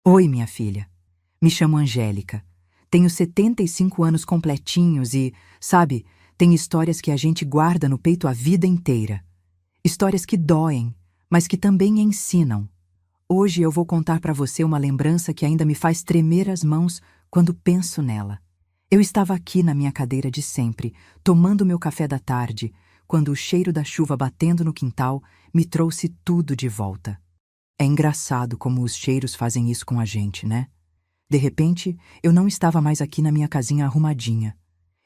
Oi, minha filha. Me chamo Angélica. Tenho 75 anos completinhos e, sabe, tem histórias que a gente guarda no peito a vida inteira. Histórias que doem, mas que também ensinam. Hoje eu vou contar para você uma lembrança que ainda me faz tremer as mãos quando penso nela. Eu estava aqui na minha cadeira de sempre, tomando meu café da tarde, quando o cheiro da chuva batendo no quintal me trouxe tudo de volta. É engraçado como os cheiros fazem isso com a gente, né? De repente, eu não estava mais aqui na minha casinha arrumadinha.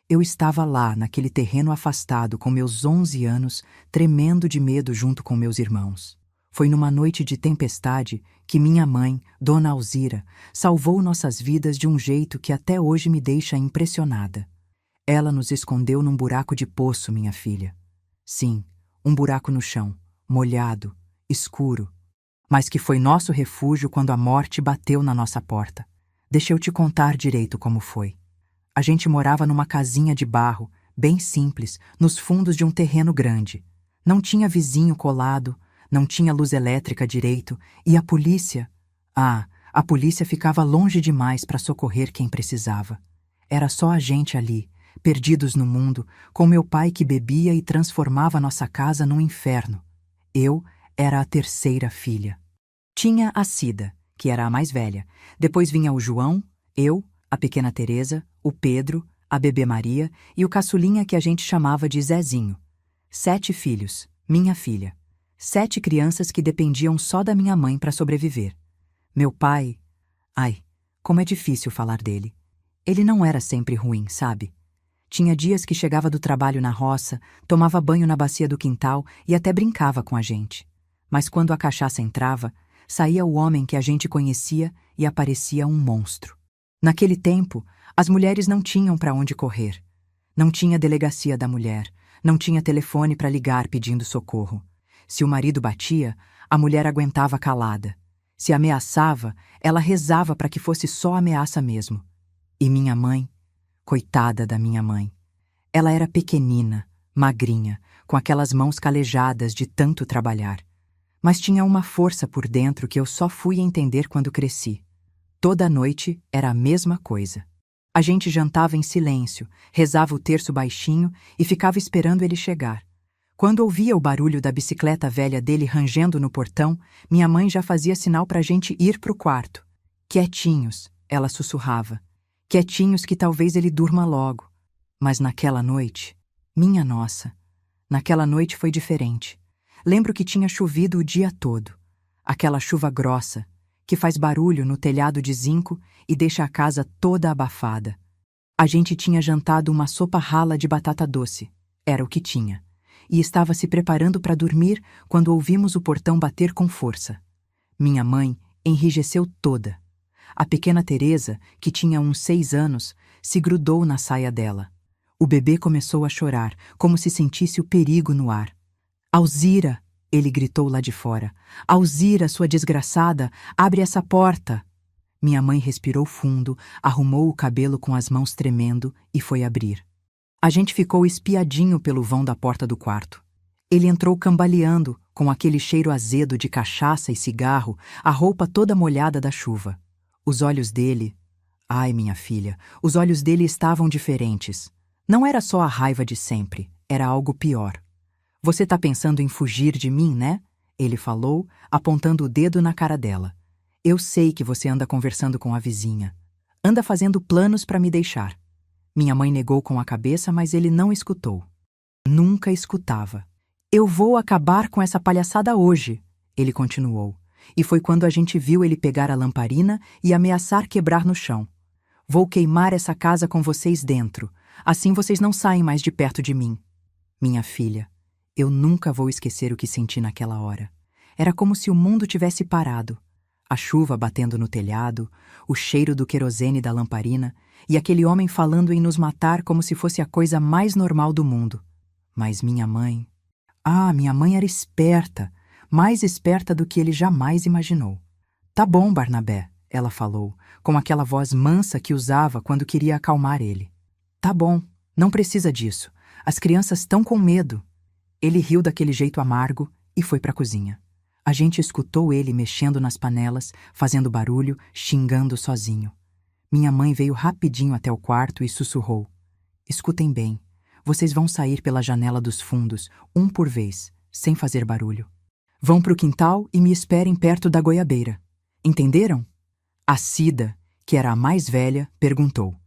Eu estava lá, naquele terreno afastado, com meus 11 anos, tremendo de medo junto com meus irmãos. Foi numa noite de tempestade que minha mãe, Dona Alzira, salvou nossas vidas de um jeito que até hoje me deixa impressionada. Ela nos escondeu num buraco de poço, minha filha. Sim, um buraco no chão, molhado, escuro, mas que foi nosso refúgio quando a morte bateu na nossa porta. Deixa eu te contar direito como foi. A gente morava numa casinha de barro, bem simples, nos fundos de um terreno grande. Não tinha vizinho colado, não tinha luz elétrica direito, e a polícia... a polícia ficava longe demais para socorrer quem precisava. Era só a gente ali, perdidos no mundo, com meu pai que bebia e transformava nossa casa num inferno. Eu era a terceira filha. Tinha a Cida, que era a mais velha. Depois vinha o João, eu, a pequena Teresa, o Pedro, a bebê Maria e o caçulinha que a gente chamava de Zezinho. 7 filhos, minha filha. 7 crianças que dependiam só da minha mãe para sobreviver. Meu pai... como é difícil falar dele. Ele não era sempre ruim, sabe? Tinha dias que chegava do trabalho na roça, tomava banho na bacia do quintal e até brincava com a gente. Mas quando a cachaça entrava, saía o homem que a gente conhecia e aparecia um monstro. Naquele tempo, as mulheres não tinham para onde correr. Não tinha delegacia da mulher, não tinha telefone para ligar pedindo socorro. Se o marido batia, a mulher aguentava calada. Se ameaçava, ela rezava para que fosse só ameaça mesmo. E minha mãe? Coitada da minha mãe. Ela era pequenina, magrinha, com aquelas mãos calejadas de tanto trabalhar. Mas tinha uma força por dentro que eu só fui entender quando cresci. Toda noite era a mesma coisa. A gente jantava em silêncio, rezava o terço baixinho e ficava esperando ele chegar. Quando ouvia o barulho da bicicleta velha dele rangendo no portão, minha mãe já fazia sinal para a gente ir pro quarto. Quietinhos, ela sussurrava. Quietinhos que talvez ele durma logo. Mas naquela noite, minha nossa, naquela noite foi diferente. Lembro que tinha chovido o dia todo. Aquela chuva grossa, que faz barulho no telhado de zinco e deixa a casa toda abafada. A gente tinha jantado uma sopa rala de batata doce. Era o que tinha. E estava se preparando para dormir quando ouvimos o portão bater com força. Minha mãe enrijeceu toda. A pequena Teresa, que tinha uns 6 anos, se grudou na saia dela. O bebê começou a chorar, como se sentisse o perigo no ar. Alzira, ele gritou lá de fora. Alzira, sua desgraçada, abre essa porta. Minha mãe respirou fundo, arrumou o cabelo com as mãos tremendo e foi abrir. A gente ficou espiadinho pelo vão da porta do quarto. Ele entrou cambaleando, com aquele cheiro azedo de cachaça e cigarro, a roupa toda molhada da chuva. Os olhos dele... minha filha, os olhos dele estavam diferentes. Não era só a raiva de sempre, era algo pior. Você tá pensando em fugir de mim, né? Ele falou, apontando o dedo na cara dela. Eu sei que você anda conversando com a vizinha. Anda fazendo planos para me deixar. Minha mãe negou com a cabeça, mas ele não escutou. Nunca escutava. Eu vou acabar com essa palhaçada hoje, ele continuou. E foi quando a gente viu ele pegar a lamparina e ameaçar quebrar no chão. Vou queimar essa casa com vocês dentro. Assim vocês não saem mais de perto de mim. Minha filha, eu nunca vou esquecer o que senti naquela hora. Era como se o mundo tivesse parado. A chuva batendo no telhado, o cheiro do querosene da lamparina e aquele homem falando em nos matar como se fosse a coisa mais normal do mundo. Mas minha mãe... minha mãe era esperta, mais esperta do que ele jamais imaginou. Tá bom, Barnabé, ela falou, com aquela voz mansa que usava quando queria acalmar ele. Tá bom, não precisa disso. As crianças estão com medo. Ele riu daquele jeito amargo e foi para a cozinha. A gente escutou ele mexendo nas panelas, fazendo barulho, xingando sozinho. Minha mãe veio rapidinho até o quarto e sussurrou: "Escutem bem, vocês vão sair pela janela dos fundos, um por vez, sem fazer barulho. Vão pro quintal e me esperem perto da goiabeira. Entenderam?" A Cida, que era a mais velha, perguntou: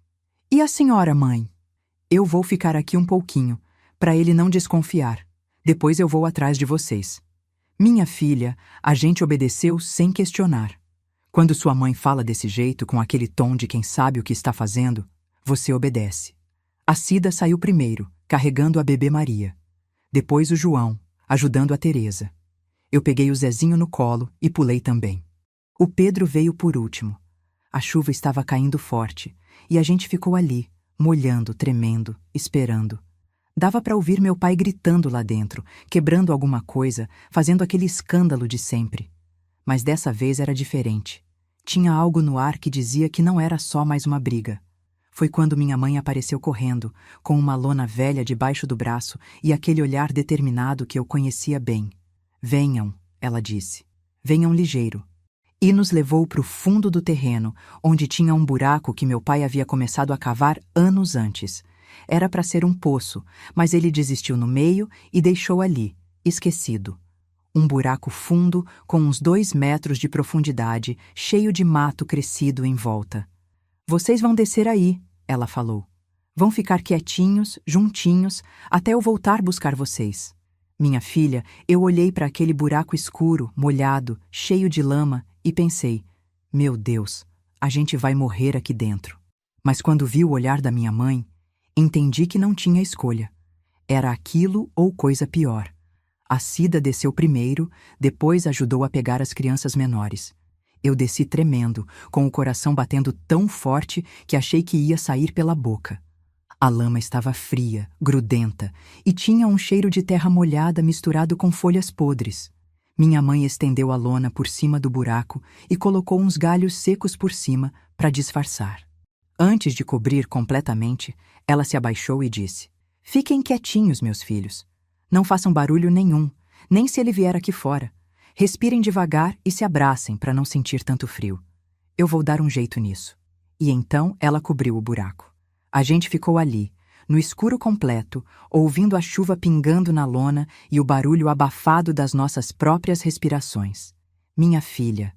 "E a senhora, mãe?" "Eu vou ficar aqui um pouquinho, para ele não desconfiar. Depois eu vou atrás de vocês." "Minha filha, a gente obedeceu sem questionar. Quando sua mãe fala desse jeito, com aquele tom de quem sabe o que está fazendo, você obedece." A Cida saiu primeiro, carregando a bebê Maria. Depois o João, ajudando a Teresa. Eu peguei o Zezinho no colo e pulei também. O Pedro veio por último. A chuva estava caindo forte e a gente ficou ali, molhando, tremendo, esperando. Dava para ouvir meu pai gritando lá dentro, quebrando alguma coisa, fazendo aquele escândalo de sempre. Mas dessa vez era diferente. Tinha algo no ar que dizia que não era só mais uma briga. Foi quando minha mãe apareceu correndo, com uma lona velha debaixo do braço e aquele olhar determinado que eu conhecia bem. "Venham", ela disse. "Venham ligeiro." E nos levou para o fundo do terreno, onde tinha um buraco que meu pai havia começado a cavar anos antes. Era para ser um poço, mas ele desistiu no meio e deixou ali, esquecido. Um buraco fundo, com uns 2 metros de profundidade, cheio de mato crescido em volta. "Vocês vão descer aí", ela falou. "Vão ficar quietinhos, juntinhos, até eu voltar buscar vocês." Minha filha, eu olhei para aquele buraco escuro, molhado, cheio de lama e pensei: "Meu Deus, a gente vai morrer aqui dentro." Mas quando vi o olhar da minha mãe, entendi que não tinha escolha. Era aquilo ou coisa pior. A Cida desceu primeiro, depois ajudou a pegar as crianças menores. Eu desci tremendo, com o coração batendo tão forte que achei que ia sair pela boca. A lama estava fria, grudenta, e tinha um cheiro de terra molhada misturado com folhas podres. Minha mãe estendeu a lona por cima do buraco e colocou uns galhos secos por cima para disfarçar. Antes de cobrir completamente, ela se abaixou e disse: "Fiquem quietinhos, meus filhos. Não façam barulho nenhum, nem se ele vier aqui fora. Respirem devagar e se abracem para não sentir tanto frio. Eu vou dar um jeito nisso." E então ela cobriu o buraco. A gente ficou ali, no escuro completo, ouvindo a chuva pingando na lona e o barulho abafado das nossas próprias respirações. Minha filha,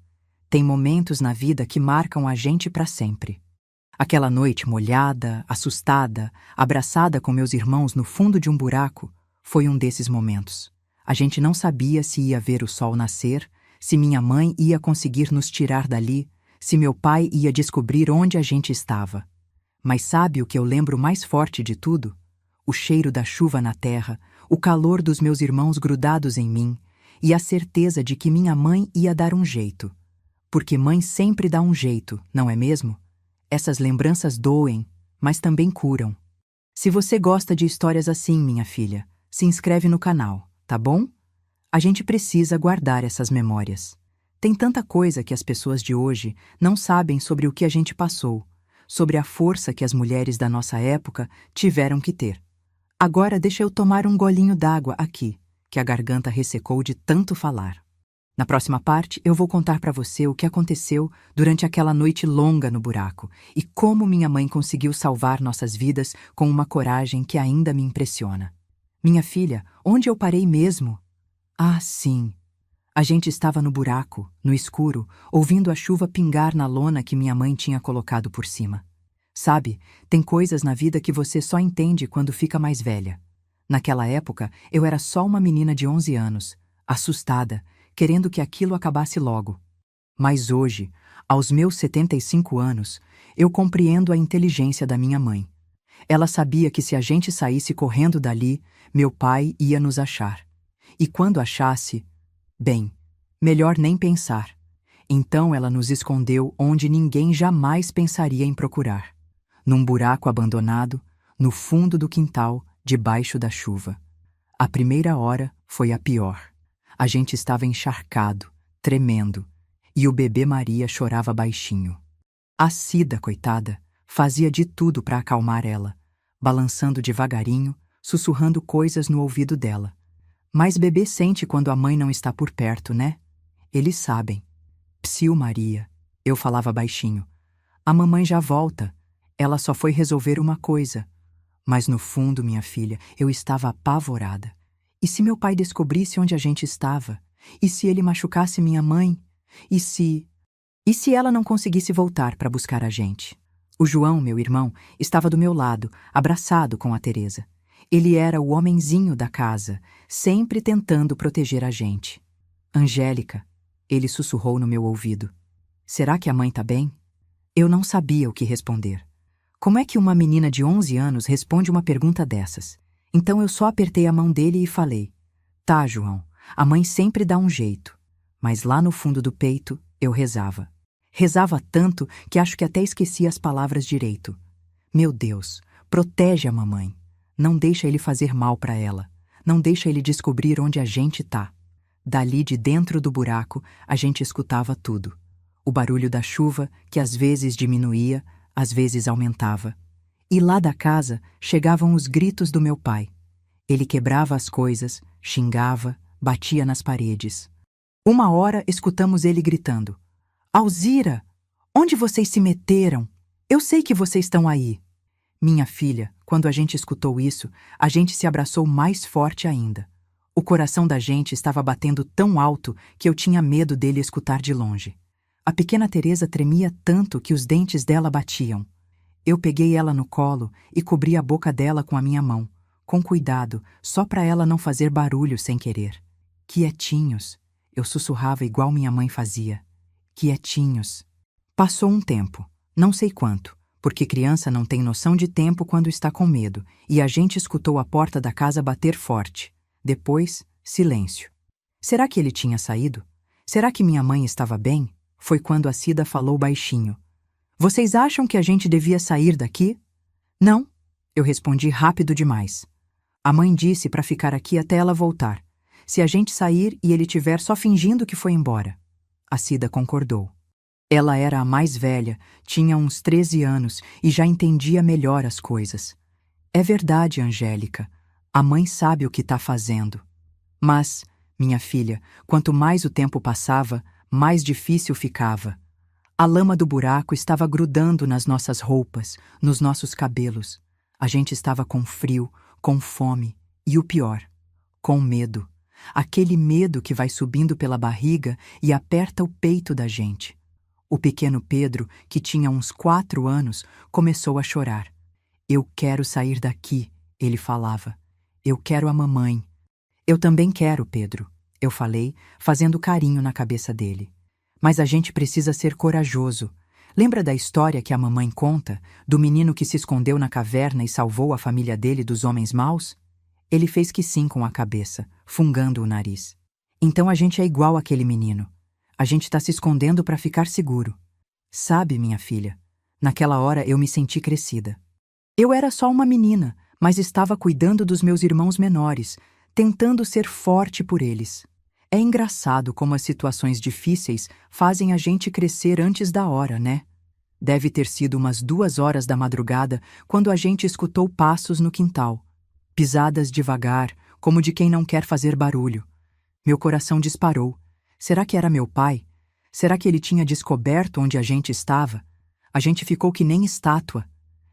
tem momentos na vida que marcam a gente para sempre. Aquela noite molhada, assustada, abraçada com meus irmãos no fundo de um buraco, foi um desses momentos. A gente não sabia se ia ver o sol nascer, se minha mãe ia conseguir nos tirar dali, se meu pai ia descobrir onde a gente estava. Mas sabe o que eu lembro mais forte de tudo? O cheiro da chuva na terra, o calor dos meus irmãos grudados em mim e a certeza de que minha mãe ia dar um jeito. Porque mãe sempre dá um jeito, não é mesmo? Essas lembranças doem, mas também curam. Se você gosta de histórias assim, minha filha, se inscreve no canal, tá bom? A gente precisa guardar essas memórias. Tem tanta coisa que as pessoas de hoje não sabem sobre o que a gente passou, sobre a força que as mulheres da nossa época tiveram que ter. Agora deixa eu tomar um golinho d'água aqui, que a garganta ressecou de tanto falar. Na próxima parte, eu vou contar para você o que aconteceu durante aquela noite longa no buraco e como minha mãe conseguiu salvar nossas vidas com uma coragem que ainda me impressiona. Minha filha, onde eu parei mesmo? Ah, sim. A gente estava no buraco, no escuro, ouvindo a chuva pingar na lona que minha mãe tinha colocado por cima. Sabe, tem coisas na vida que você só entende quando fica mais velha. Naquela época, eu era só uma menina de 11 anos, assustada, querendo que aquilo acabasse logo. Mas hoje, aos meus 75 anos, eu compreendo a inteligência da minha mãe. Ela sabia que se a gente saísse correndo dali, meu pai ia nos achar. E quando achasse, bem, melhor nem pensar. Então ela nos escondeu onde ninguém jamais pensaria em procurar. Num buraco abandonado, no fundo do quintal, debaixo da chuva. A primeira hora foi a pior. A gente estava encharcado, tremendo, e o bebê Maria chorava baixinho. A Cida, coitada, fazia de tudo para acalmar ela, balançando devagarinho, sussurrando coisas no ouvido dela. Mas bebê sente quando a mãe não está por perto, né? Eles sabem. Psiu Maria. Eu falava baixinho. A mamãe já volta. Ela só foi resolver uma coisa. Mas no fundo, minha filha, eu estava apavorada. E se meu pai descobrisse onde a gente estava? E se ele machucasse minha mãe? E se ela não conseguisse voltar para buscar a gente? O João, meu irmão, estava do meu lado, abraçado com a Teresa. Ele era o homenzinho da casa, sempre tentando proteger a gente. Angélica, ele sussurrou no meu ouvido. Será que a mãe tá bem? Eu não sabia o que responder. Como é que uma menina de 11 anos responde uma pergunta dessas? Então eu só apertei a mão dele e falei: Tá, João, a mãe sempre dá um jeito. Mas lá no fundo do peito, eu rezava. Rezava tanto que acho que até esqueci as palavras direito. Meu Deus, protege a mamãe. Não deixa ele fazer mal para ela. Não deixa ele descobrir onde a gente tá. Dali de dentro do buraco, a gente escutava tudo. O barulho da chuva, que às vezes diminuía, às vezes aumentava. E lá da casa chegavam os gritos do meu pai. Ele quebrava as coisas, xingava, batia nas paredes. Uma hora escutamos ele gritando: Alzira, onde vocês se meteram? Eu sei que vocês estão aí. Minha filha, quando a gente escutou isso, a gente se abraçou mais forte ainda. O coração da gente estava batendo tão alto que eu tinha medo dele escutar de longe. A pequena Teresa tremia tanto que os dentes dela batiam. Eu peguei ela no colo e cobri a boca dela com a minha mão, com cuidado, só para ela não fazer barulho sem querer. Quietinhos, eu sussurrava igual minha mãe fazia. Quietinhos. Passou um tempo, não sei quanto, porque criança não tem noção de tempo quando está com medo, e a gente escutou a porta da casa bater forte. Depois, silêncio. Será que ele tinha saído? Será que minha mãe estava bem? Foi quando a Cida falou baixinho. Vocês acham que a gente devia sair daqui? Não, eu respondi rápido demais. A mãe disse para ficar aqui até ela voltar. Se a gente sair e ele tiver só fingindo que foi embora. A Cida concordou. Ela era a mais velha, tinha uns 13 anos e já entendia melhor as coisas. É verdade, Angélica. A mãe sabe o que está fazendo. Mas, minha filha, quanto mais o tempo passava, mais difícil ficava. A lama do buraco estava grudando nas nossas roupas, nos nossos cabelos. A gente estava com frio, com fome e o pior, com medo. Aquele medo que vai subindo pela barriga e aperta o peito da gente. O pequeno Pedro, que tinha uns 4 anos, começou a chorar. Eu quero sair daqui, ele falava. Eu quero a mamãe. Eu também quero, Pedro, eu falei, fazendo carinho na cabeça dele. Mas a gente precisa ser corajoso. Lembra da história que a mamãe conta, do menino que se escondeu na caverna e salvou a família dele dos homens maus? Ele fez que sim com a cabeça, fungando o nariz. Então a gente é igual àquele menino. A gente está se escondendo para ficar seguro. Sabe, minha filha, naquela hora eu me senti crescida. Eu era só uma menina, mas estava cuidando dos meus irmãos menores, tentando ser forte por eles. É engraçado como as situações difíceis fazem a gente crescer antes da hora, né? Deve ter sido umas 2 horas da madrugada quando a gente escutou passos no quintal. Pisadas devagar, como de quem não quer fazer barulho. Meu coração disparou. Será que era meu pai? Será que ele tinha descoberto onde a gente estava? A gente ficou que nem estátua.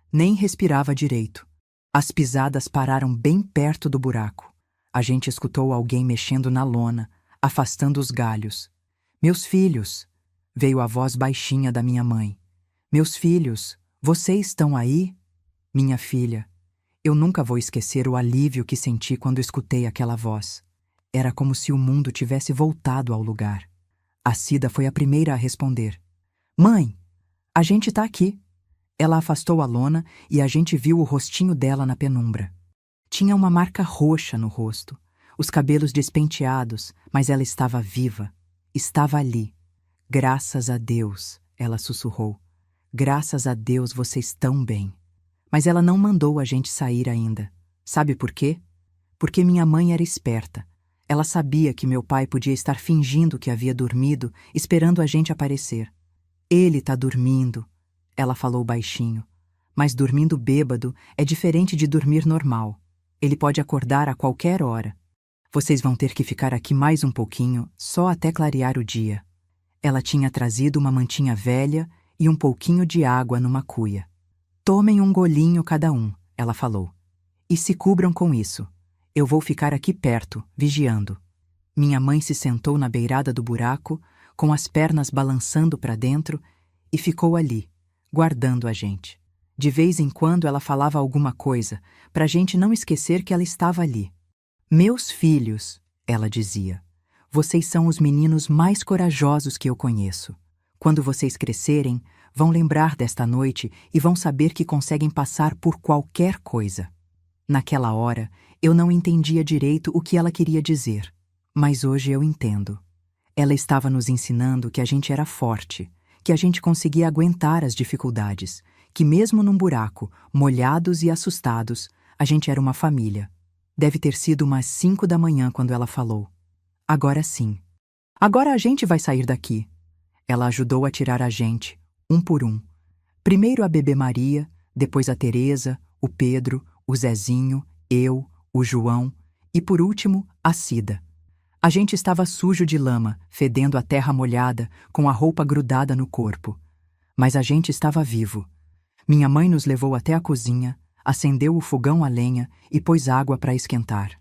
Nem respirava direito. As pisadas pararam bem perto do buraco. A gente escutou alguém mexendo na lona, afastando os galhos. Meus filhos, veio a voz baixinha da minha mãe. Meus filhos, vocês estão aí? Minha filha, eu nunca vou esquecer o alívio que senti quando escutei aquela voz. Era como se o mundo tivesse voltado ao lugar. A Cida foi a primeira a responder. Mãe, a gente tá aqui. Ela afastou a lona e a gente viu o rostinho dela na penumbra. Tinha uma marca roxa no rosto, os cabelos despenteados, mas ela estava viva. Estava ali. Graças a Deus, ela sussurrou. Graças a Deus vocês estão bem. Mas ela não mandou a gente sair ainda. Sabe por quê? Porque minha mãe era esperta. Ela sabia que meu pai podia estar fingindo que havia dormido, esperando a gente aparecer. Ele tá dormindo, ela falou baixinho. Mas dormindo bêbado é diferente de dormir normal. Ele pode acordar a qualquer hora. Vocês vão ter que ficar aqui mais um pouquinho, só até clarear o dia. Ela tinha trazido uma mantinha velha e um pouquinho de água numa cuia. Tomem um golinho cada um, ela falou. E se cubram com isso. Eu vou ficar aqui perto, vigiando. Minha mãe se sentou na beirada do buraco, com as pernas balançando para dentro, e ficou ali, guardando a gente. De vez em quando ela falava alguma coisa, para a gente não esquecer que ela estava ali. Meus filhos, ela dizia, vocês são os meninos mais corajosos que eu conheço. Quando vocês crescerem, vão lembrar desta noite e vão saber que conseguem passar por qualquer coisa. Naquela hora, eu não entendia direito o que ela queria dizer, mas hoje eu entendo. Ela estava nos ensinando que a gente era forte, que a gente conseguia aguentar as dificuldades, que mesmo num buraco, molhados e assustados, a gente era uma família. Deve ter sido umas 5 da manhã quando ela falou. Agora sim. Agora a gente vai sair daqui. Ela ajudou a tirar a gente, um por um. Primeiro a bebê Maria, depois a Teresa, o Pedro, o Zezinho, eu, o João e, por último, a Cida. A gente estava sujo de lama, fedendo a terra molhada, com a roupa grudada no corpo. Mas a gente estava vivo. Minha mãe nos levou até a cozinha, acendeu o fogão a lenha e pôs água para esquentar.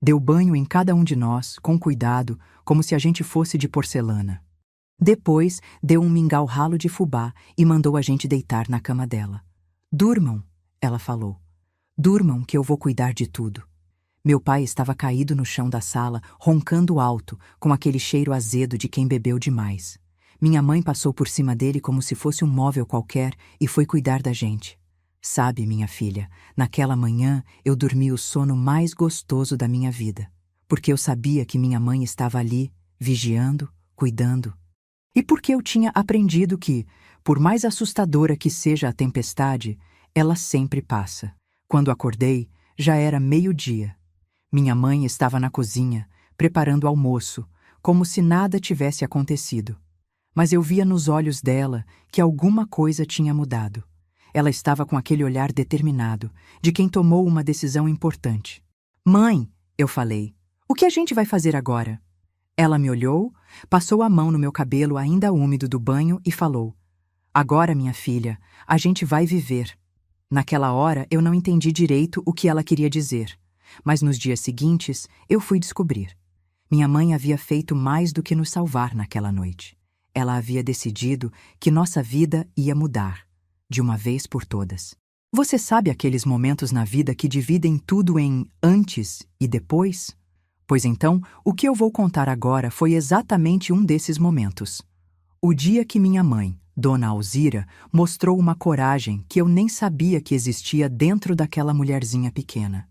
Deu banho em cada um de nós, com cuidado, como se a gente fosse de porcelana. Depois, deu um mingau ralo de fubá e mandou a gente deitar na cama dela. Durmam, ela falou. Durmam que eu vou cuidar de tudo. Meu pai estava caído no chão da sala, roncando alto, com aquele cheiro azedo de quem bebeu demais. Minha mãe passou por cima dele como se fosse um móvel qualquer e foi cuidar da gente. Sabe, minha filha, naquela manhã eu dormi o sono mais gostoso da minha vida, porque eu sabia que minha mãe estava ali, vigiando, cuidando. E porque eu tinha aprendido que, por mais assustadora que seja a tempestade, ela sempre passa. Quando acordei, já era 12:00. Minha mãe estava na cozinha, preparando almoço, como se nada tivesse acontecido. Mas eu via nos olhos dela que alguma coisa tinha mudado. Ela estava com aquele olhar determinado, de quem tomou uma decisão importante. Mãe, eu falei, o que a gente vai fazer agora? Ela me olhou, passou a mão no meu cabelo ainda úmido do banho e falou, agora, minha filha, a gente vai viver. Naquela hora eu não entendi direito o que ela queria dizer, mas nos dias seguintes eu fui descobrir. Minha mãe havia feito mais do que nos salvar naquela noite. Ela havia decidido que nossa vida ia mudar, de uma vez por todas. Você sabe aqueles momentos na vida que dividem tudo em antes e depois? Pois então, o que eu vou contar agora foi exatamente um desses momentos. O dia que minha mãe, Dona Alzira, mostrou uma coragem que eu nem sabia que existia dentro daquela mulherzinha pequena.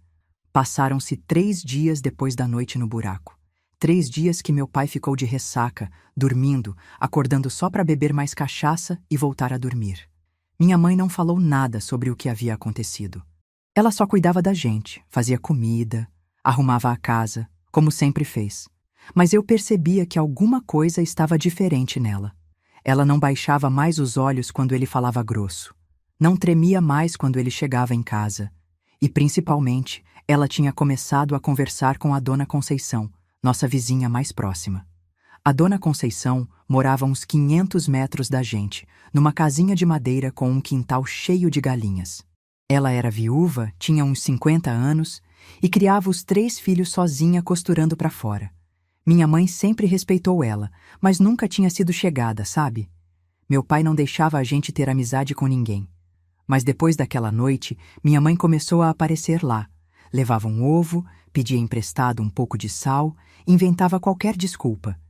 Passaram-se 3 dias depois da noite no buraco. 3 dias que meu pai ficou de ressaca, dormindo, acordando só para beber mais cachaça e voltar a dormir. Minha mãe não falou nada sobre o que havia acontecido. Ela só cuidava da gente, fazia comida, arrumava a casa, como sempre fez. Mas eu percebia que alguma coisa estava diferente nela. Ela não baixava mais os olhos quando ele falava grosso. Não tremia mais quando ele chegava em casa. E, principalmente, ela tinha começado a conversar com a Dona Conceição, nossa vizinha mais próxima. A Dona Conceição morava a uns 500 metros da gente, numa casinha de madeira com um quintal cheio de galinhas. Ela era viúva, tinha uns 50 anos e criava os 3 filhos sozinha costurando para fora. Minha mãe sempre respeitou ela, mas nunca tinha sido chegada, sabe? Meu pai não deixava a gente ter amizade com ninguém. Mas depois daquela noite, minha mãe começou a aparecer lá. Levava um ovo, pedia emprestado um pouco de sal, inventava qualquer desculpa.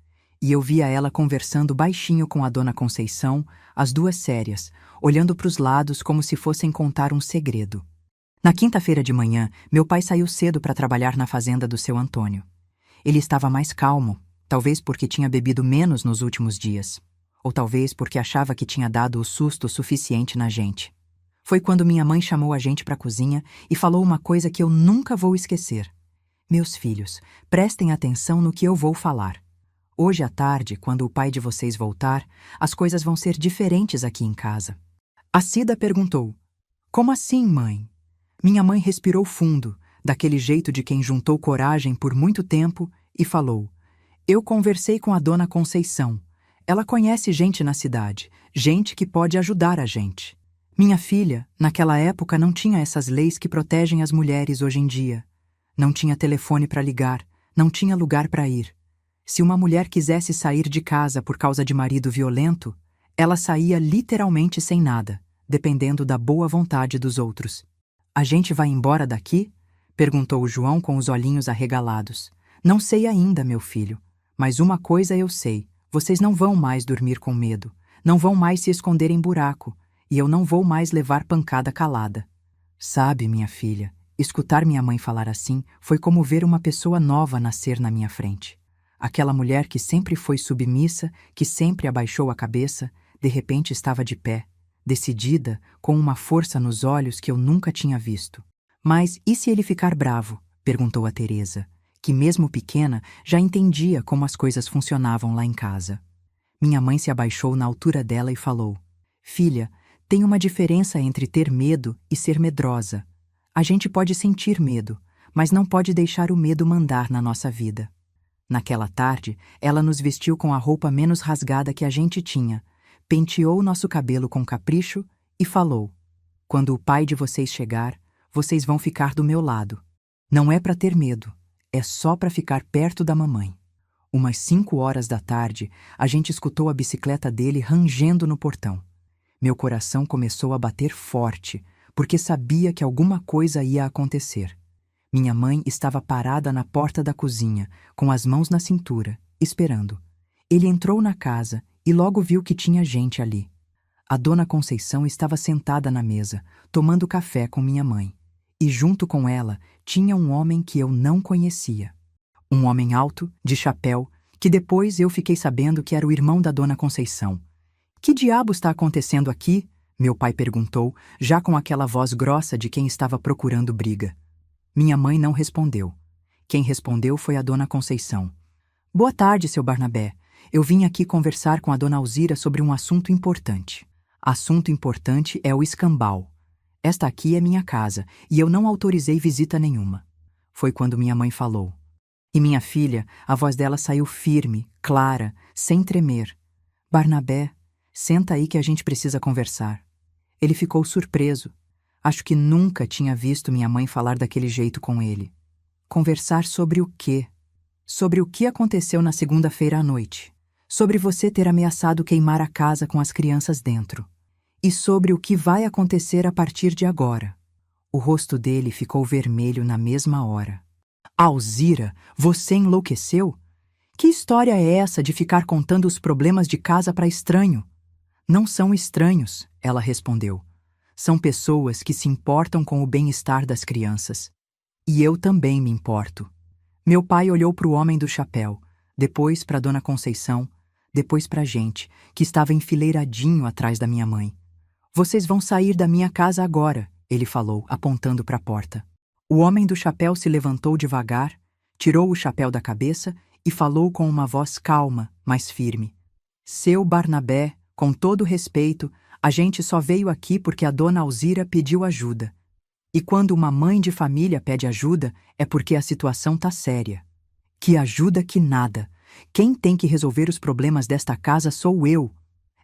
E eu via ela conversando baixinho com a Dona Conceição, as duas sérias, olhando para os lados como se fossem contar um segredo. Na quinta-feira de manhã, meu pai saiu cedo para trabalhar na fazenda do seu Antônio. Ele estava mais calmo, talvez porque tinha bebido menos nos últimos dias, ou talvez porque achava que tinha dado o susto suficiente na gente. Foi quando minha mãe chamou a gente para a cozinha e falou uma coisa que eu nunca vou esquecer. Meus filhos, prestem atenção no que eu vou falar. Hoje à tarde, quando o pai de vocês voltar, as coisas vão ser diferentes aqui em casa. A Cida perguntou, como assim, mãe? Minha mãe respirou fundo, daquele jeito de quem juntou coragem por muito tempo, e falou: Eu conversei com a dona Conceição. Ela conhece gente na cidade, gente que pode ajudar a gente. Minha filha, naquela época não tinha essas leis que protegem as mulheres hoje em dia. Não tinha telefone para ligar, não tinha lugar para ir. Se uma mulher quisesse sair de casa por causa de marido violento, ela saía literalmente sem nada, dependendo da boa vontade dos outros. A gente vai embora daqui? Perguntou o João com os olhinhos arregalados. Não sei ainda, meu filho, mas uma coisa eu sei. Vocês não vão mais dormir com medo, não vão mais se esconder em buraco, e eu não vou mais levar pancada calada. Sabe, minha filha, escutar minha mãe falar assim foi como ver uma pessoa nova nascer na minha frente. Aquela mulher que sempre foi submissa, que sempre abaixou a cabeça, de repente estava de pé, decidida, com uma força nos olhos que eu nunca tinha visto. Mas e se ele ficar bravo? Perguntou a Teresa, que mesmo pequena já entendia como as coisas funcionavam lá em casa. Minha mãe se abaixou na altura dela e falou: Filha, tem uma diferença entre ter medo e ser medrosa. A gente pode sentir medo, mas não pode deixar o medo mandar na nossa vida. Naquela tarde, ela nos vestiu com a roupa menos rasgada que a gente tinha, penteou nosso cabelo com capricho e falou: Quando o pai de vocês chegar, vocês vão ficar do meu lado. Não é para ter medo, é só para ficar perto da mamãe. Umas 5 horas da tarde, a gente escutou a bicicleta dele rangendo no portão. Meu coração começou a bater forte, porque sabia que alguma coisa ia acontecer. Minha mãe estava parada na porta da cozinha, com as mãos na cintura, esperando. Ele entrou na casa e logo viu que tinha gente ali. A dona Conceição estava sentada na mesa, tomando café com minha mãe. E junto com ela tinha um homem que eu não conhecia. Um homem alto, de chapéu, que depois eu fiquei sabendo que era o irmão da dona Conceição. Que diabo está acontecendo aqui? Meu pai perguntou, já com aquela voz grossa de quem estava procurando briga. Minha mãe não respondeu. Quem respondeu foi a dona Conceição. Boa tarde, seu Barnabé. Eu vim aqui conversar com a dona Alzira sobre um assunto importante. Assunto importante é o escambau. Esta aqui é minha casa, e eu não autorizei visita nenhuma. Foi quando minha mãe falou. E minha filha, a voz dela saiu firme, clara, sem tremer. Barnabé, senta aí que a gente precisa conversar. Ele ficou surpreso. Acho que nunca tinha visto minha mãe falar daquele jeito com ele. Conversar sobre o quê? Sobre o que aconteceu na segunda-feira à noite. Sobre você ter ameaçado queimar a casa com as crianças dentro. E sobre o que vai acontecer a partir de agora. O rosto dele ficou vermelho na mesma hora. Alzira, você enlouqueceu? Que história é essa de ficar contando os problemas de casa para estranho? Não são estranhos, ela respondeu. São pessoas que se importam com o bem-estar das crianças. E eu também me importo. Meu pai olhou para o homem do chapéu, depois para a dona Conceição, depois para a gente, que estava enfileiradinho atrás da minha mãe. Vocês vão sair da minha casa agora, ele falou, apontando para a porta. O homem do chapéu se levantou devagar, tirou o chapéu da cabeça e falou com uma voz calma, mas firme. Seu Barnabé, com todo respeito, a gente só veio aqui porque a dona Alzira pediu ajuda. E quando uma mãe de família pede ajuda, é porque a situação tá séria. Que ajuda que nada. Quem tem que resolver os problemas desta casa sou eu.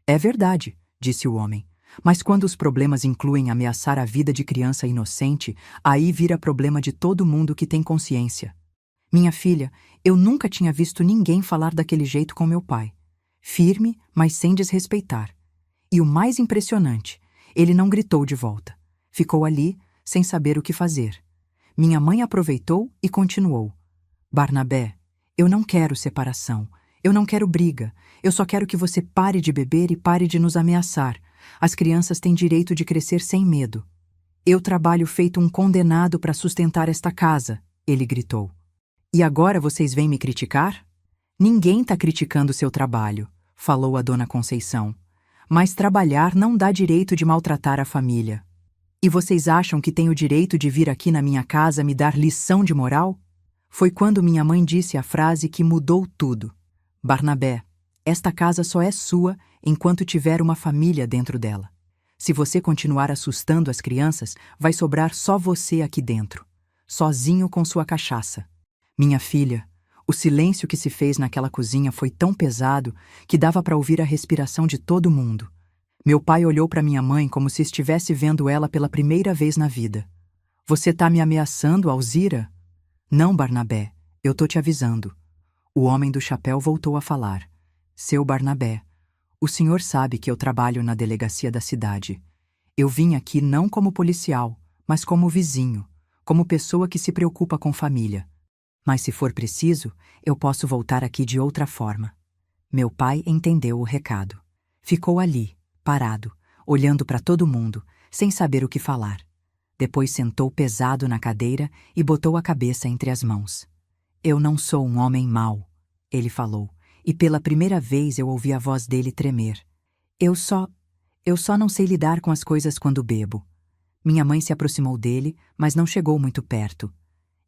É verdade, disse o homem. Mas quando os problemas incluem ameaçar a vida de criança inocente, aí vira problema de todo mundo que tem consciência. Minha filha, eu nunca tinha visto ninguém falar daquele jeito com meu pai. Firme, mas sem desrespeitar. E o mais impressionante, ele não gritou de volta. Ficou ali, sem saber o que fazer. Minha mãe aproveitou e continuou. Barnabé, eu não quero separação. Eu não quero briga. Eu só quero que você pare de beber e pare de nos ameaçar. As crianças têm direito de crescer sem medo. Eu trabalho feito um condenado para sustentar esta casa, ele gritou. E agora vocês vêm me criticar? Ninguém está criticando seu trabalho, falou a dona Conceição. Mas trabalhar não dá direito de maltratar a família. E vocês acham que têm o direito de vir aqui na minha casa me dar lição de moral? Foi quando minha mãe disse a frase que mudou tudo. Barnabé, esta casa só é sua enquanto tiver uma família dentro dela. Se você continuar assustando as crianças, vai sobrar só você aqui dentro. sozinho com sua cachaça. Minha filha, o silêncio que se fez naquela cozinha foi tão pesado que dava para ouvir a respiração de todo mundo. Meu pai olhou para minha mãe como se estivesse vendo ela pela primeira vez na vida. Você tá me ameaçando, Alzira? Não, Barnabé, eu tô te avisando. O homem do chapéu voltou a falar. Seu Barnabé, o senhor sabe que eu trabalho na delegacia da cidade. Eu vim aqui não como policial, mas como vizinho, como pessoa que se preocupa com família. Mas se for preciso, eu posso voltar aqui de outra forma. Meu pai entendeu o recado. Ficou ali, parado, olhando para todo mundo, sem saber o que falar. Depois sentou pesado na cadeira e botou a cabeça entre as mãos. Eu não sou um homem mau, ele falou, e pela primeira vez eu ouvi a voz dele tremer. Eu só não sei lidar com as coisas quando bebo. Minha mãe se aproximou dele, mas não chegou muito perto.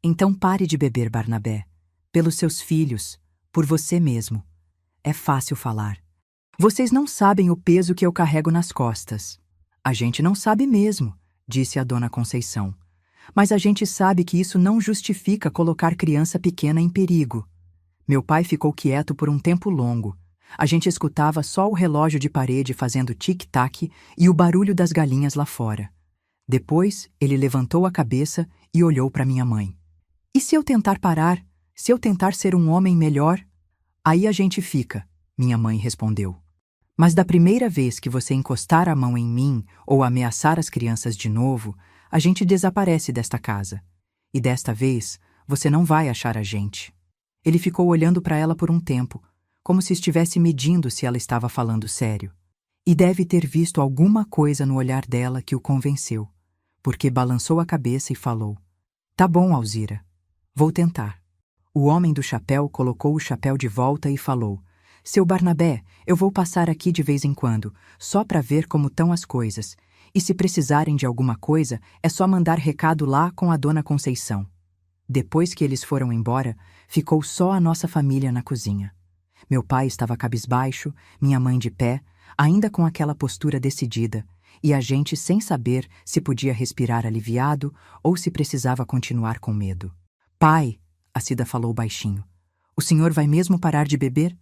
Então pare de beber, Barnabé. Pelos seus filhos, por você mesmo. É fácil falar. Vocês não sabem o peso que eu carrego nas costas. A gente não sabe mesmo, disse a dona Conceição. Mas a gente sabe que isso não justifica colocar criança pequena em perigo. Meu pai ficou quieto por um tempo longo. A gente escutava só o relógio de parede fazendo tic-tac e o barulho das galinhas lá fora. Depois, ele levantou a cabeça e olhou para minha mãe. E se eu tentar parar? Se eu tentar ser um homem melhor? Aí a gente fica, minha mãe respondeu. Mas da primeira vez que você encostar a mão em mim ou ameaçar as crianças de novo, a gente desaparece desta casa. E desta vez, você não vai achar a gente. Ele ficou olhando para ela por um tempo, como se estivesse medindo se ela estava falando sério. E deve ter visto alguma coisa no olhar dela que o convenceu, porque balançou a cabeça e falou: Tá bom, Alzira. Vou tentar. O homem do chapéu colocou o chapéu de volta e falou: Seu Barnabé, eu vou passar aqui de vez em quando, só para ver como estão as coisas. E se precisarem de alguma coisa, é só mandar recado lá com a dona Conceição. Depois que eles foram embora, ficou só a nossa família na cozinha. Meu pai estava cabisbaixo, minha mãe de pé, ainda com aquela postura decidida, e a gente sem saber se podia respirar aliviado ou se precisava continuar com medo. Pai, a Cida falou baixinho, o senhor vai mesmo parar de beber?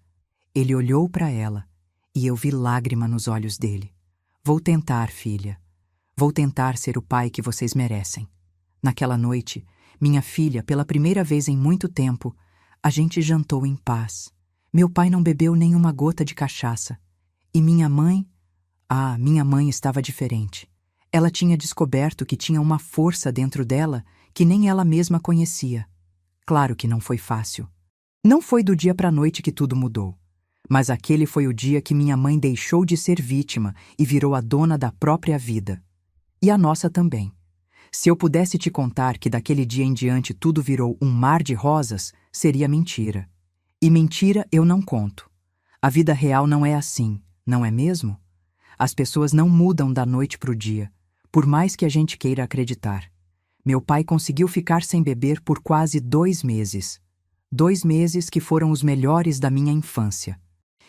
Ele olhou para ela, e eu vi lágrima nos olhos dele. Vou tentar, filha. Vou tentar ser o pai que vocês merecem. Naquela noite, minha filha, pela primeira vez em muito tempo, a gente jantou em paz. Meu pai não bebeu nenhuma gota de cachaça. E minha mãe? Minha mãe estava diferente. Ela tinha descoberto que tinha uma força dentro dela que nem ela mesma conhecia. Claro que não foi fácil. Não foi do dia para a noite que tudo mudou. Mas aquele foi o dia que minha mãe deixou de ser vítima e virou a dona da própria vida. E a nossa também. Se eu pudesse te contar que daquele dia em diante tudo virou um mar de rosas, seria mentira. E mentira eu não conto. A vida real não é assim, não é mesmo? As pessoas não mudam da noite para o dia, por mais que a gente queira acreditar. Meu pai conseguiu ficar sem beber por quase 2 meses. 2 meses que foram os melhores da minha infância.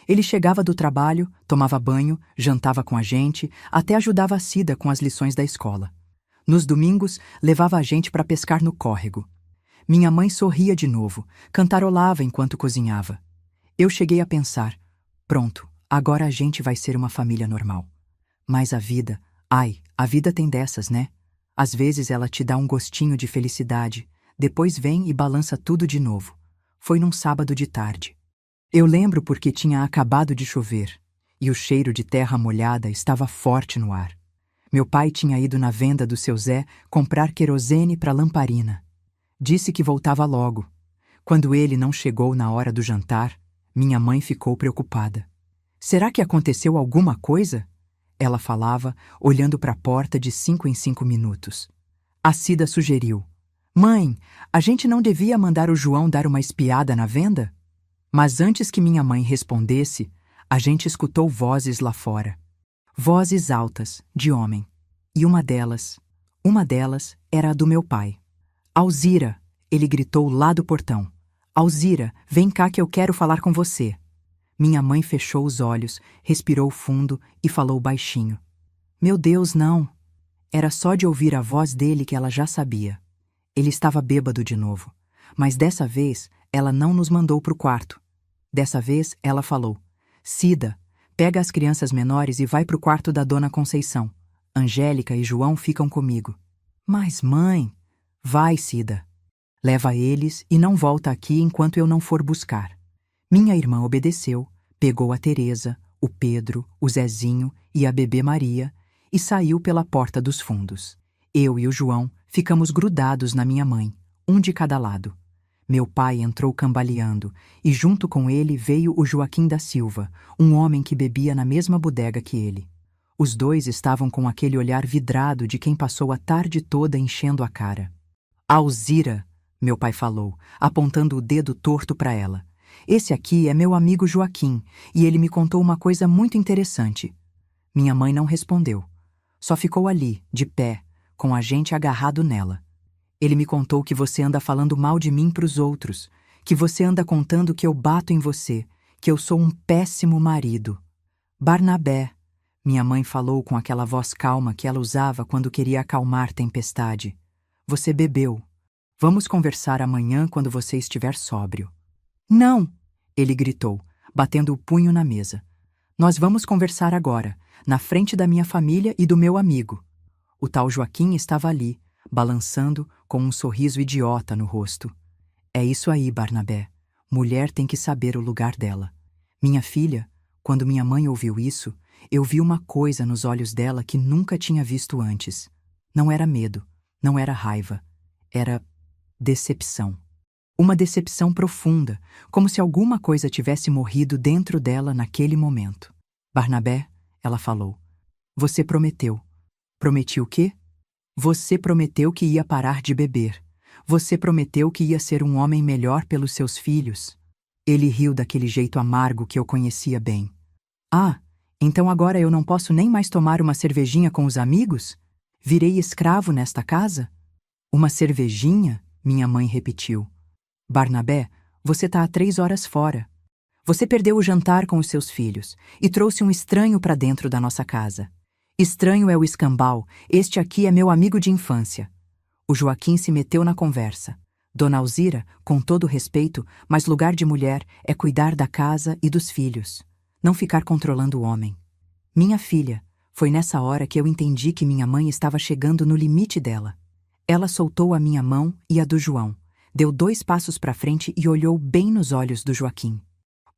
Ele chegava do trabalho, tomava banho, jantava com a gente, até ajudava a Cida com as lições da escola. Nos domingos, levava a gente para pescar no córrego. Minha mãe sorria de novo, cantarolava enquanto cozinhava. Eu cheguei a pensar, pronto, agora a gente vai ser uma família normal. Mas a vida, a vida tem dessas, né? Às vezes ela te dá um gostinho de felicidade, depois vem e balança tudo de novo. Foi num sábado de tarde. Eu lembro porque tinha acabado de chover, e o cheiro de terra molhada estava forte no ar. Meu pai tinha ido na venda do seu Zé comprar querosene para lamparina. Disse que voltava logo. Quando ele não chegou na hora do jantar, minha mãe ficou preocupada. Será que aconteceu alguma coisa? Ela falava, olhando para a porta de 5 em 5 minutos. A Cida sugeriu: Mãe, a gente não devia mandar o João dar uma espiada na venda? Mas antes que minha mãe respondesse, a gente escutou vozes lá fora. Vozes altas, de homem. E uma delas era a do meu pai. Alzira, ele gritou lá do portão. Alzira, vem cá que eu quero falar com você. Minha mãe fechou os olhos, respirou fundo e falou baixinho. Meu Deus, não! Era só de ouvir a voz dele que ela já sabia. Ele estava bêbado de novo. Mas dessa vez, ela não nos mandou para o quarto. Dessa vez, ela falou: Cida, pega as crianças menores e vai para o quarto da Dona Conceição. Angélica e João ficam comigo. Mas, mãe... Vai, Cida. Leva eles e não volta aqui enquanto eu não for buscar. Minha irmã obedeceu, pegou a Teresa, o Pedro, o Zezinho e a bebê Maria e saiu pela porta dos fundos. Eu e o João ficamos grudados na minha mãe, um de cada lado. Meu pai entrou cambaleando e junto com ele veio o Joaquim da Silva, um homem que bebia na mesma bodega que ele. Os dois estavam com aquele olhar vidrado de quem passou a tarde toda enchendo a cara. Alzira, meu pai falou, apontando o dedo torto para ela. Esse aqui é meu amigo Joaquim e ele me contou uma coisa muito interessante. Minha mãe não respondeu. Só ficou ali, de pé, com a gente agarrado nela. Ele me contou que você anda falando mal de mim pros outros, que você anda contando que eu bato em você, que eu sou um péssimo marido. Barnabé, minha mãe falou com aquela voz calma que ela usava quando queria acalmar tempestade. Você bebeu. Vamos conversar amanhã quando você estiver sóbrio. Não! Ele gritou, batendo o punho na mesa. Nós vamos conversar agora, na frente da minha família e do meu amigo. O tal Joaquim estava ali, balançando com um sorriso idiota no rosto. É isso aí, Barnabé. Mulher tem que saber o lugar dela. Minha filha, quando minha mãe ouviu isso, eu vi uma coisa nos olhos dela que nunca tinha visto antes. Não era medo, não era raiva. Era decepção. Uma decepção profunda, como se alguma coisa tivesse morrido dentro dela naquele momento. Barnabé, ela falou, você prometeu. Prometi o quê? Você prometeu que ia parar de beber. Você prometeu que ia ser um homem melhor pelos seus filhos. Ele riu daquele jeito amargo que eu conhecia bem. Ah, então agora eu não posso nem mais tomar uma cervejinha com os amigos? Virei escravo nesta casa? Uma cervejinha? Minha mãe repetiu. Barnabé, você tá há 3 horas fora. Você perdeu o jantar com os seus filhos e trouxe um estranho para dentro da nossa casa. Estranho é o Escambau, este aqui é meu amigo de infância. O Joaquim se meteu na conversa. Dona Alzira, com todo respeito, mas lugar de mulher é cuidar da casa e dos filhos. Não ficar controlando o homem. Minha filha, foi nessa hora que eu entendi que minha mãe estava chegando no limite dela. Ela soltou a minha mão e a do João, deu 2 passos para frente e olhou bem nos olhos do Joaquim.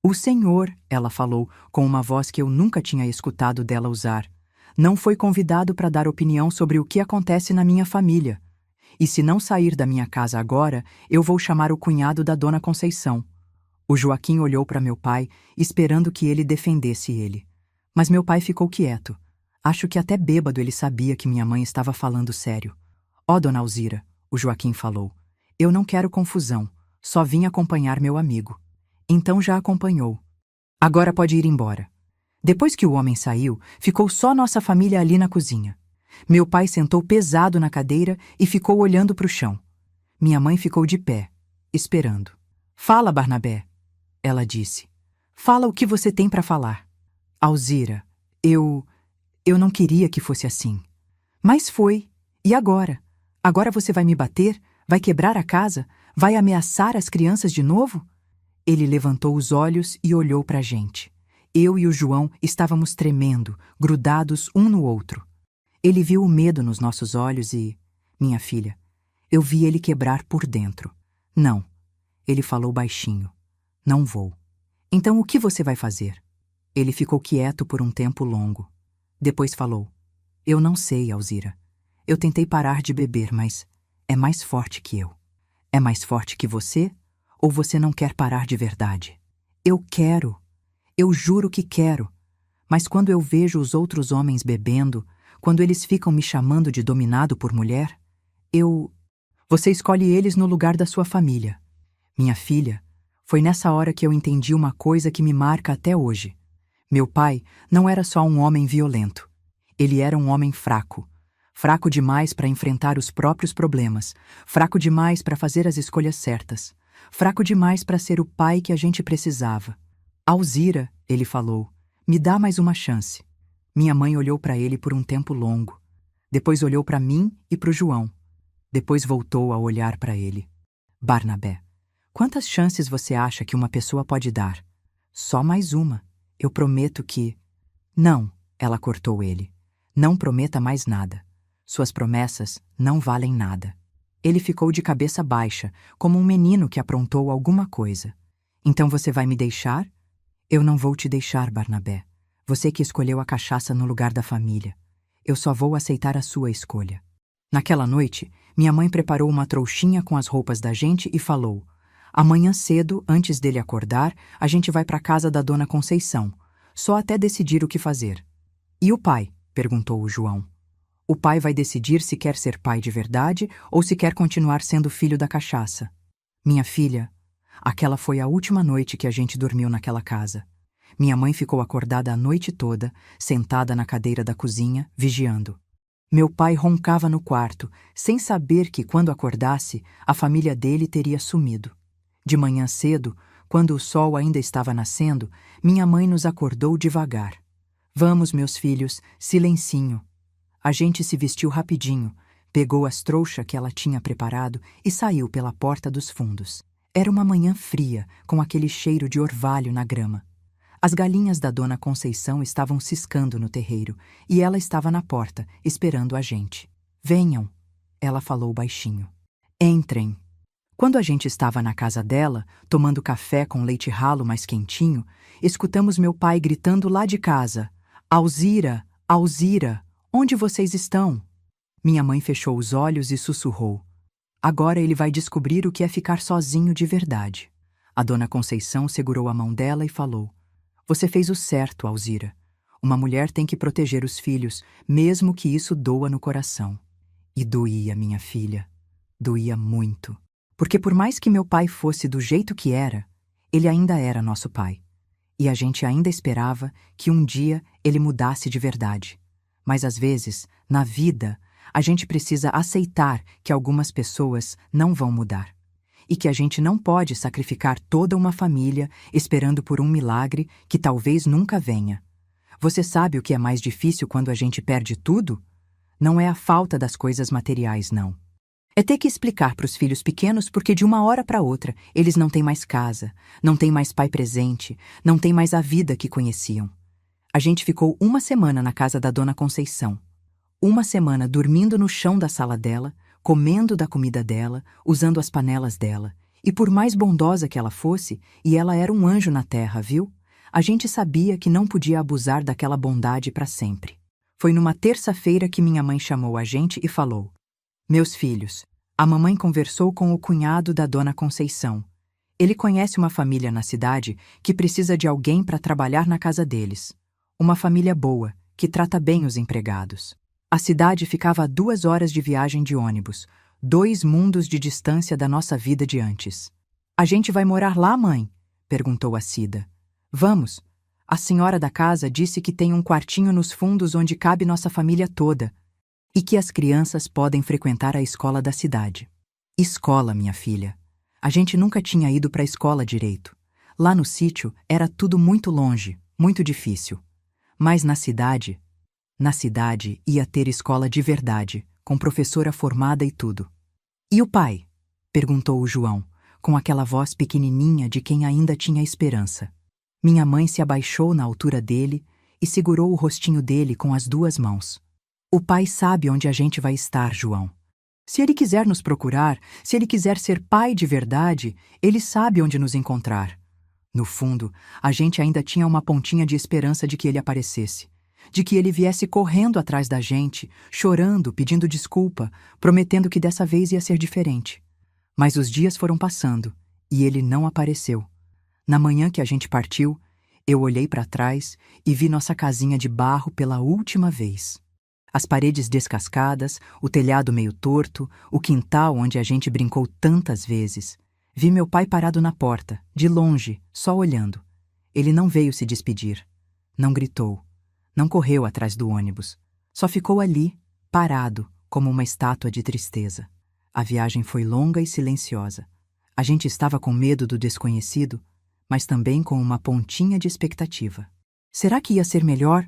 O senhor, ela falou, com uma voz que eu nunca tinha escutado dela usar, não foi convidado para dar opinião sobre o que acontece na minha família. E se não sair da minha casa agora, eu vou chamar o cunhado da Dona Conceição. O Joaquim olhou para meu pai, esperando que ele defendesse ele. Mas meu pai ficou quieto. Acho que até bêbado ele sabia que minha mãe estava falando sério. Ó, Dona Alzira, o Joaquim falou, eu não quero confusão, só vim acompanhar meu amigo. Então já acompanhou. Agora pode ir embora. Depois que o homem saiu, ficou só nossa família ali na cozinha. Meu pai sentou pesado na cadeira e ficou olhando para o chão. Minha mãe ficou de pé, esperando. Fala, Barnabé, ela disse. Fala o que você tem para falar. Alzira, eu não queria que fosse assim. Mas foi. E agora? Agora você vai me bater? Vai quebrar a casa? Vai ameaçar as crianças de novo? Ele levantou os olhos e olhou para a gente. Eu e o João estávamos tremendo, grudados um no outro. Ele viu o medo nos nossos olhos e... Minha filha, eu vi ele quebrar por dentro. Não, ele falou baixinho. Não vou. Então o que você vai fazer? Ele ficou quieto por um tempo longo. Depois falou. Eu não sei, Alzira. Eu tentei parar de beber, mas é mais forte que eu. É mais forte que você? Ou você não quer parar de verdade? Eu quero. Eu juro que quero. Mas quando eu vejo os outros homens bebendo, quando eles ficam me chamando de dominado por mulher, Você escolhe eles no lugar da sua família. Minha filha, foi nessa hora que eu entendi uma coisa que me marca até hoje. Meu pai não era só um homem violento. Ele era um homem fraco. Fraco demais para enfrentar os próprios problemas. Fraco demais para fazer as escolhas certas. Fraco demais para ser o pai que a gente precisava. Alzira, ele falou, me dá mais uma chance. Minha mãe olhou para ele por um tempo longo. Depois olhou para mim e para o João. Depois voltou a olhar para ele. Barnabé, quantas chances você acha que uma pessoa pode dar? Só mais uma. Eu prometo que... Não, ela cortou ele. Não prometa mais nada. Suas promessas não valem nada. Ele ficou de cabeça baixa, como um menino que aprontou alguma coisa. Então você vai me deixar? Eu não vou te deixar, Barnabé. Você que escolheu a cachaça no lugar da família. Eu só vou aceitar a sua escolha. Naquela noite, minha mãe preparou uma trouxinha com as roupas da gente e falou: amanhã cedo, antes dele acordar, a gente vai para casa da dona Conceição, só até decidir o que fazer. E o pai? Perguntou o João. O pai vai decidir se quer ser pai de verdade ou se quer continuar sendo filho da cachaça. Minha filha, aquela foi a última noite que a gente dormiu naquela casa. Minha mãe ficou acordada a noite toda, sentada na cadeira da cozinha, vigiando. Meu pai roncava no quarto, sem saber que, quando acordasse, a família dele teria sumido. De manhã cedo, quando o sol ainda estava nascendo, minha mãe nos acordou devagar. Vamos, meus filhos, silencinho. A gente se vestiu rapidinho, pegou as trouxas que ela tinha preparado e saiu pela porta dos fundos. Era uma manhã fria, com aquele cheiro de orvalho na grama. As galinhas da dona Conceição estavam ciscando no terreiro e ela estava na porta, esperando a gente. Venham, ela falou baixinho. Entrem. Quando a gente estava na casa dela, tomando café com leite ralo mais quentinho, escutamos meu pai gritando lá de casa: Alzira, Alzira, onde vocês estão? Minha mãe fechou os olhos e sussurrou: agora ele vai descobrir o que é ficar sozinho de verdade. A dona Conceição segurou a mão dela e falou: você fez o certo, Alzira. Uma mulher tem que proteger os filhos, mesmo que isso doa no coração. E doía, minha filha. Doía muito. Porque por mais que meu pai fosse do jeito que era, ele ainda era nosso pai. E a gente ainda esperava que um dia ele mudasse de verdade. Mas às vezes, na vida, a gente precisa aceitar que algumas pessoas não vão mudar. E que a gente não pode sacrificar toda uma família esperando por um milagre que talvez nunca venha. Você sabe o que é mais difícil quando a gente perde tudo? Não é a falta das coisas materiais, não. É ter que explicar para os filhos pequenos porque de uma hora para outra eles não têm mais casa, não têm mais pai presente, não têm mais a vida que conheciam. A gente ficou uma semana na casa da dona Conceição. Uma semana dormindo no chão da sala dela, comendo da comida dela, usando as panelas dela. E por mais bondosa que ela fosse, e ela era um anjo na terra, viu? A gente sabia que não podia abusar daquela bondade para sempre. Foi numa terça-feira que minha mãe chamou a gente e falou: meus filhos, a mamãe conversou com o cunhado da dona Conceição. Ele conhece uma família na cidade que precisa de alguém para trabalhar na casa deles. Uma família boa, que trata bem os empregados. A cidade ficava a 2 horas de viagem de ônibus, 2 mundos de distância da nossa vida de antes. A gente vai morar lá, mãe? Perguntou a Cida. Vamos. A senhora da casa disse que tem um quartinho nos fundos onde cabe nossa família toda e que as crianças podem frequentar a escola da cidade. Escola, minha filha. A gente nunca tinha ido para a escola direito. Lá no sítio era tudo muito longe, muito difícil. Mas na cidade ia ter escola de verdade, com professora formada e tudo. E o pai? Perguntou o João, com aquela voz pequenininha de quem ainda tinha esperança. Minha mãe se abaixou na altura dele e segurou o rostinho dele com as 2 mãos. O pai sabe onde a gente vai estar, João. Se ele quiser nos procurar, se ele quiser ser pai de verdade, ele sabe onde nos encontrar. No fundo, a gente ainda tinha uma pontinha de esperança de que ele aparecesse. De que ele viesse correndo atrás da gente, chorando, pedindo desculpa, prometendo que dessa vez ia ser diferente. Mas os dias foram passando e ele não apareceu. Na manhã que a gente partiu, eu olhei para trás e vi nossa casinha de barro pela última vez. As paredes descascadas, o telhado meio torto, o quintal onde a gente brincou tantas vezes. Vi meu pai parado na porta, de longe, só olhando. Ele não veio se despedir. Não gritou. Não correu atrás do ônibus. Só ficou ali, parado, como uma estátua de tristeza. A viagem foi longa e silenciosa. A gente estava com medo do desconhecido, mas também com uma pontinha de expectativa. Será que ia ser melhor?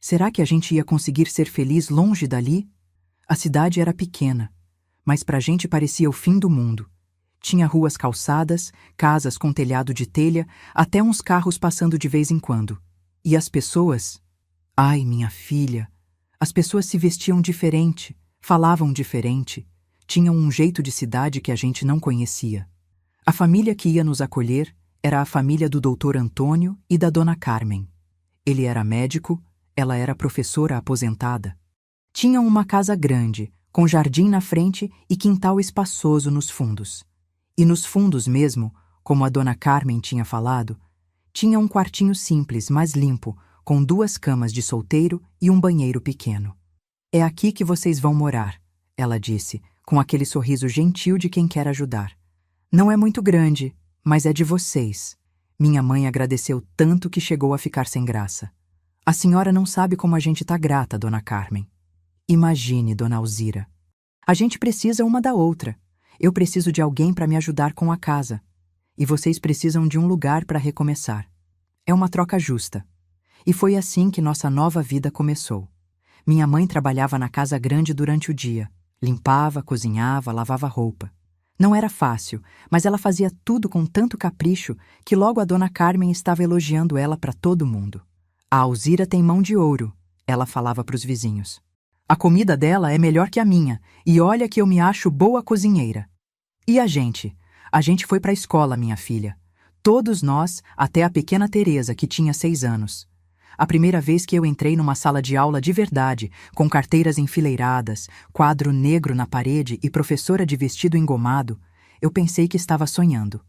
Será que a gente ia conseguir ser feliz longe dali? A cidade era pequena. mas pra gente parecia o fim do mundo. Tinha ruas calçadas, casas com telhado de telha, até uns carros passando de vez em quando. E as pessoas? Ai, minha filha! As pessoas se vestiam diferente, falavam diferente, tinham um jeito de cidade que a gente não conhecia. A família que ia nos acolher era a família do Dr. Antônio e da Dona Carmen. Ele era médico, ela era professora aposentada. Tinham uma casa grande, com jardim na frente e quintal espaçoso nos fundos. E nos fundos mesmo, como a Dona Carmen tinha falado, tinha um quartinho simples, mas limpo, com 2 camas de solteiro e um banheiro pequeno. É aqui que vocês vão morar, ela disse, com aquele sorriso gentil de quem quer ajudar. Não é muito grande, mas é de vocês. Minha mãe agradeceu tanto que chegou a ficar sem graça. A senhora não sabe como a gente tá grata, Dona Carmen. Imagine, Dona Alzira. A gente precisa uma da outra. Eu preciso de alguém para me ajudar com a casa. E vocês precisam de um lugar para recomeçar. É uma troca justa. E foi assim que nossa nova vida começou. Minha mãe trabalhava na casa grande durante o dia. Limpava, cozinhava, lavava roupa. Não era fácil, mas ela fazia tudo com tanto capricho que logo a Dona Carmen estava elogiando ela para todo mundo. A Alzira tem mão de ouro, ela falava para os vizinhos. A comida dela é melhor que a minha, e olha que eu me acho boa cozinheira. E a gente? A gente foi para a escola, minha filha. Todos nós, até a pequena Teresa, que tinha 6 anos. A primeira vez que eu entrei numa sala de aula de verdade, com carteiras enfileiradas, quadro negro na parede e professora de vestido engomado, eu pensei que estava sonhando.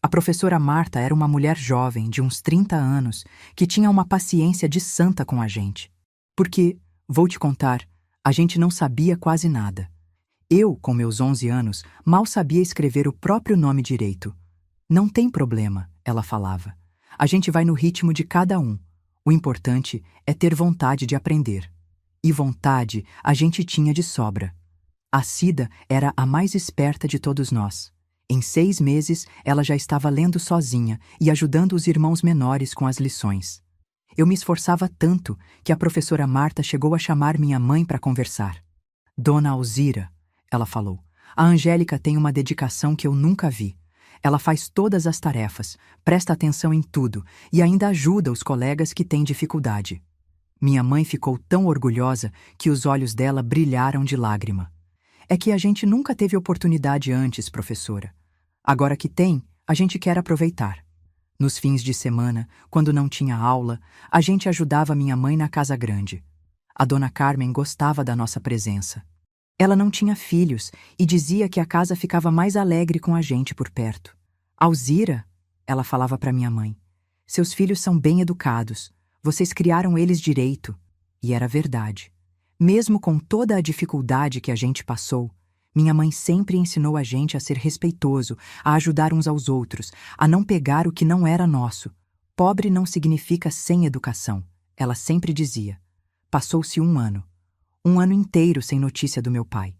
A professora Marta era uma mulher jovem, de uns 30 anos, que tinha uma paciência de santa com a gente. Porque, vou te contar, a gente não sabia quase nada. Eu, com meus 11 anos, mal sabia escrever o próprio nome direito. Não tem problema, ela falava. A gente vai no ritmo de cada um. O importante é ter vontade de aprender. E vontade a gente tinha de sobra. A Cida era a mais esperta de todos nós. Em 6 meses, ela já estava lendo sozinha e ajudando os irmãos menores com as lições. Eu me esforçava tanto que a professora Marta chegou a chamar minha mãe para conversar. Dona Alzira, ela falou, a Angélica tem uma dedicação que eu nunca vi. Ela faz todas as tarefas, presta atenção em tudo e ainda ajuda os colegas que têm dificuldade. Minha mãe ficou tão orgulhosa que os olhos dela brilharam de lágrima. É que a gente nunca teve oportunidade antes, professora. Agora que tem, a gente quer aproveitar. Nos fins de semana, quando não tinha aula, a gente ajudava minha mãe na casa grande. A Dona Carmen gostava da nossa presença. Ela não tinha filhos e dizia que a casa ficava mais alegre com a gente por perto. Alzira, ela falava para minha mãe, seus filhos são bem educados, vocês criaram eles direito. E era verdade. Mesmo com toda a dificuldade que a gente passou, minha mãe sempre ensinou a gente a ser respeitoso, a ajudar uns aos outros, a não pegar o que não era nosso. Pobre não significa sem educação, ela sempre dizia. Passou-se um ano inteiro sem notícia do meu pai.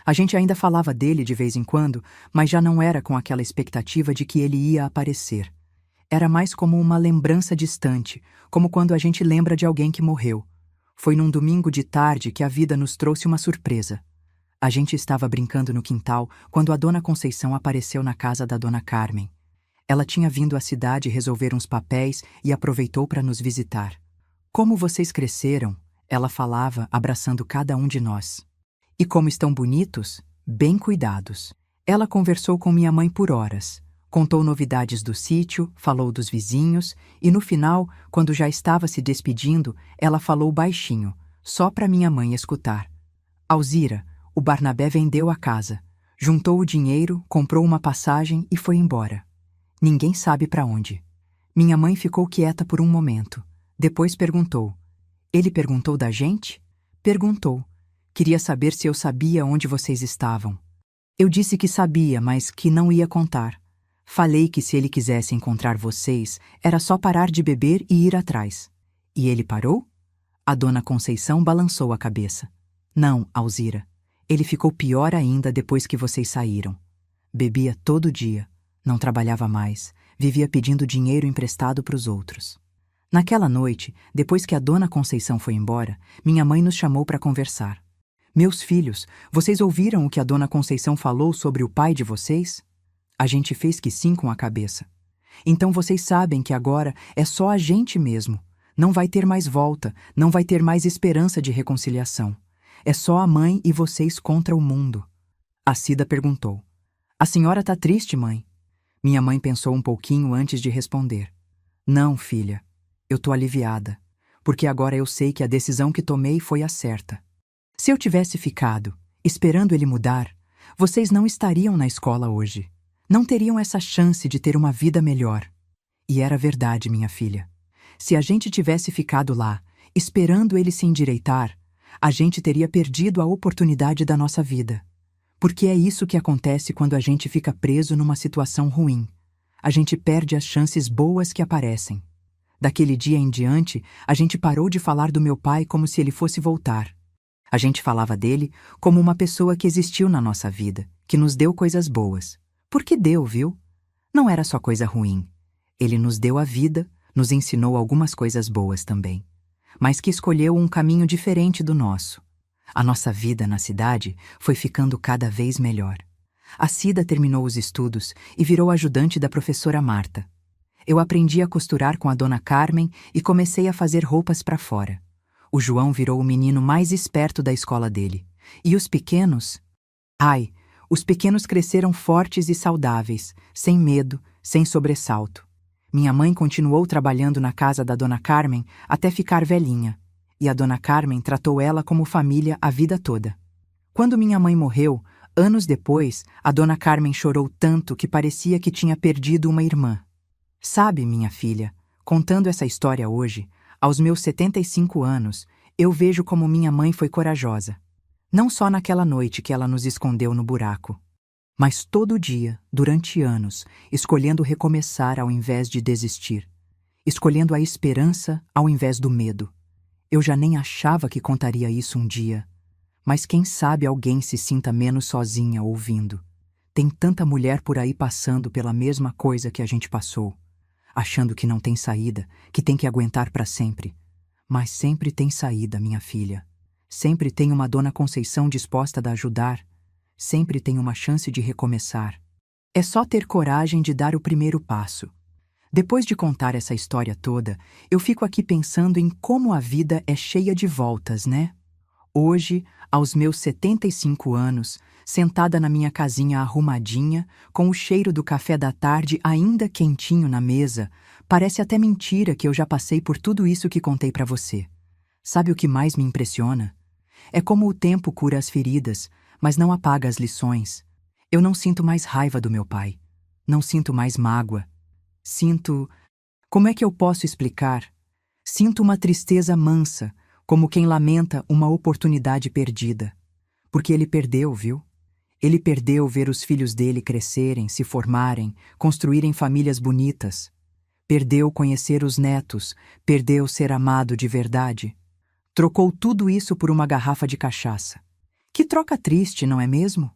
A gente ainda falava dele de vez em quando, mas já não era com aquela expectativa de que ele ia aparecer. Era mais como uma lembrança distante, como quando a gente lembra de alguém que morreu. Foi num domingo de tarde que a vida nos trouxe uma surpresa. A gente estava brincando no quintal quando a Dona Conceição apareceu na casa da Dona Carmen. Ela tinha vindo à cidade resolver uns papéis e aproveitou para nos visitar. Como vocês cresceram, ela falava, abraçando cada um de nós. E como estão bonitos, bem cuidados. Ela conversou com minha mãe por horas. Contou novidades do sítio, falou dos vizinhos e no final, quando já estava se despedindo, ela falou baixinho, só para minha mãe escutar. Alzira, o Barnabé vendeu a casa, juntou o dinheiro, comprou uma passagem e foi embora. Ninguém sabe para onde. Minha mãe ficou quieta por um momento. Depois perguntou. Ele perguntou da gente? Perguntou. Queria saber se eu sabia onde vocês estavam. Eu disse que sabia, mas que não ia contar. Falei que se ele quisesse encontrar vocês, era só parar de beber e ir atrás. E ele parou? A Dona Conceição balançou a cabeça. Não, Alzira. Ele ficou pior ainda depois que vocês saíram. Bebia todo dia, não trabalhava mais, vivia pedindo dinheiro emprestado para os outros. Naquela noite, depois que a Dona Conceição foi embora, minha mãe nos chamou para conversar. Meus filhos, vocês ouviram o que a dona Conceição falou sobre o pai de vocês? A gente fez que sim com a cabeça. Então vocês sabem que agora é só a gente mesmo. Não vai ter mais volta, não vai ter mais esperança de reconciliação. É só a mãe e vocês contra o mundo. A Cida perguntou: A senhora tá triste, mãe? Minha mãe pensou um pouquinho antes de responder. Não, filha. Eu tô aliviada, porque agora eu sei que a decisão que tomei foi a certa. Se eu tivesse ficado, esperando ele mudar, vocês não estariam na escola hoje. Não teriam essa chance de ter uma vida melhor. E era verdade, minha filha. Se a gente tivesse ficado lá, esperando ele se endireitar, a gente teria perdido a oportunidade da nossa vida. Porque é isso que acontece quando a gente fica preso numa situação ruim. A gente perde as chances boas que aparecem. Daquele dia em diante, a gente parou de falar do meu pai como se ele fosse voltar. A gente falava dele como uma pessoa que existiu na nossa vida, que nos deu coisas boas. Porque deu, viu? Não era só coisa ruim. Ele nos deu a vida, nos ensinou algumas coisas boas também, mas que escolheu um caminho diferente do nosso. A nossa vida na cidade foi ficando cada vez melhor. A Cida terminou os estudos e virou ajudante da professora Marta. Eu aprendi a costurar com a dona Carmen e comecei a fazer roupas para fora. O João virou o menino mais esperto da escola dele. E os pequenos? Ai, os pequenos cresceram fortes e saudáveis, sem medo, sem sobressalto. Minha mãe continuou trabalhando na casa da dona Carmen até ficar velhinha, e a dona Carmen tratou ela como família a vida toda. Quando minha mãe morreu, anos depois, a dona Carmen chorou tanto que parecia que tinha perdido uma irmã. Sabe, minha filha, contando essa história hoje, aos meus 75 anos, eu vejo como minha mãe foi corajosa. Não só naquela noite que ela nos escondeu no buraco, mas todo dia, durante anos, escolhendo recomeçar ao invés de desistir, escolhendo a esperança ao invés do medo. Eu já nem achava que contaria isso um dia, mas quem sabe alguém se sinta menos sozinha ouvindo. Tem tanta mulher por aí passando pela mesma coisa que a gente passou, achando que não tem saída, que tem que aguentar para sempre. Mas sempre tem saída, minha filha. Sempre tem uma dona Conceição disposta a ajudar. Sempre tem uma chance de recomeçar. É só ter coragem de dar o primeiro passo. Depois de contar essa história toda, eu fico aqui pensando em como a vida é cheia de voltas, né? Hoje, aos meus 75 anos, sentada na minha casinha arrumadinha, com o cheiro do café da tarde ainda quentinho na mesa, parece até mentira que eu já passei por tudo isso que contei para você. Sabe o que mais me impressiona? É como o tempo cura as feridas, mas não apaga as lições. Eu não sinto mais raiva do meu pai. Não sinto mais mágoa. Sinto... Como é que eu posso explicar? Sinto uma tristeza mansa, como quem lamenta uma oportunidade perdida. Porque ele perdeu, viu? Ele perdeu ver os filhos dele crescerem, se formarem, construírem famílias bonitas. Perdeu conhecer os netos, perdeu ser amado de verdade. Trocou tudo isso por uma garrafa de cachaça. Que troca triste, não é mesmo?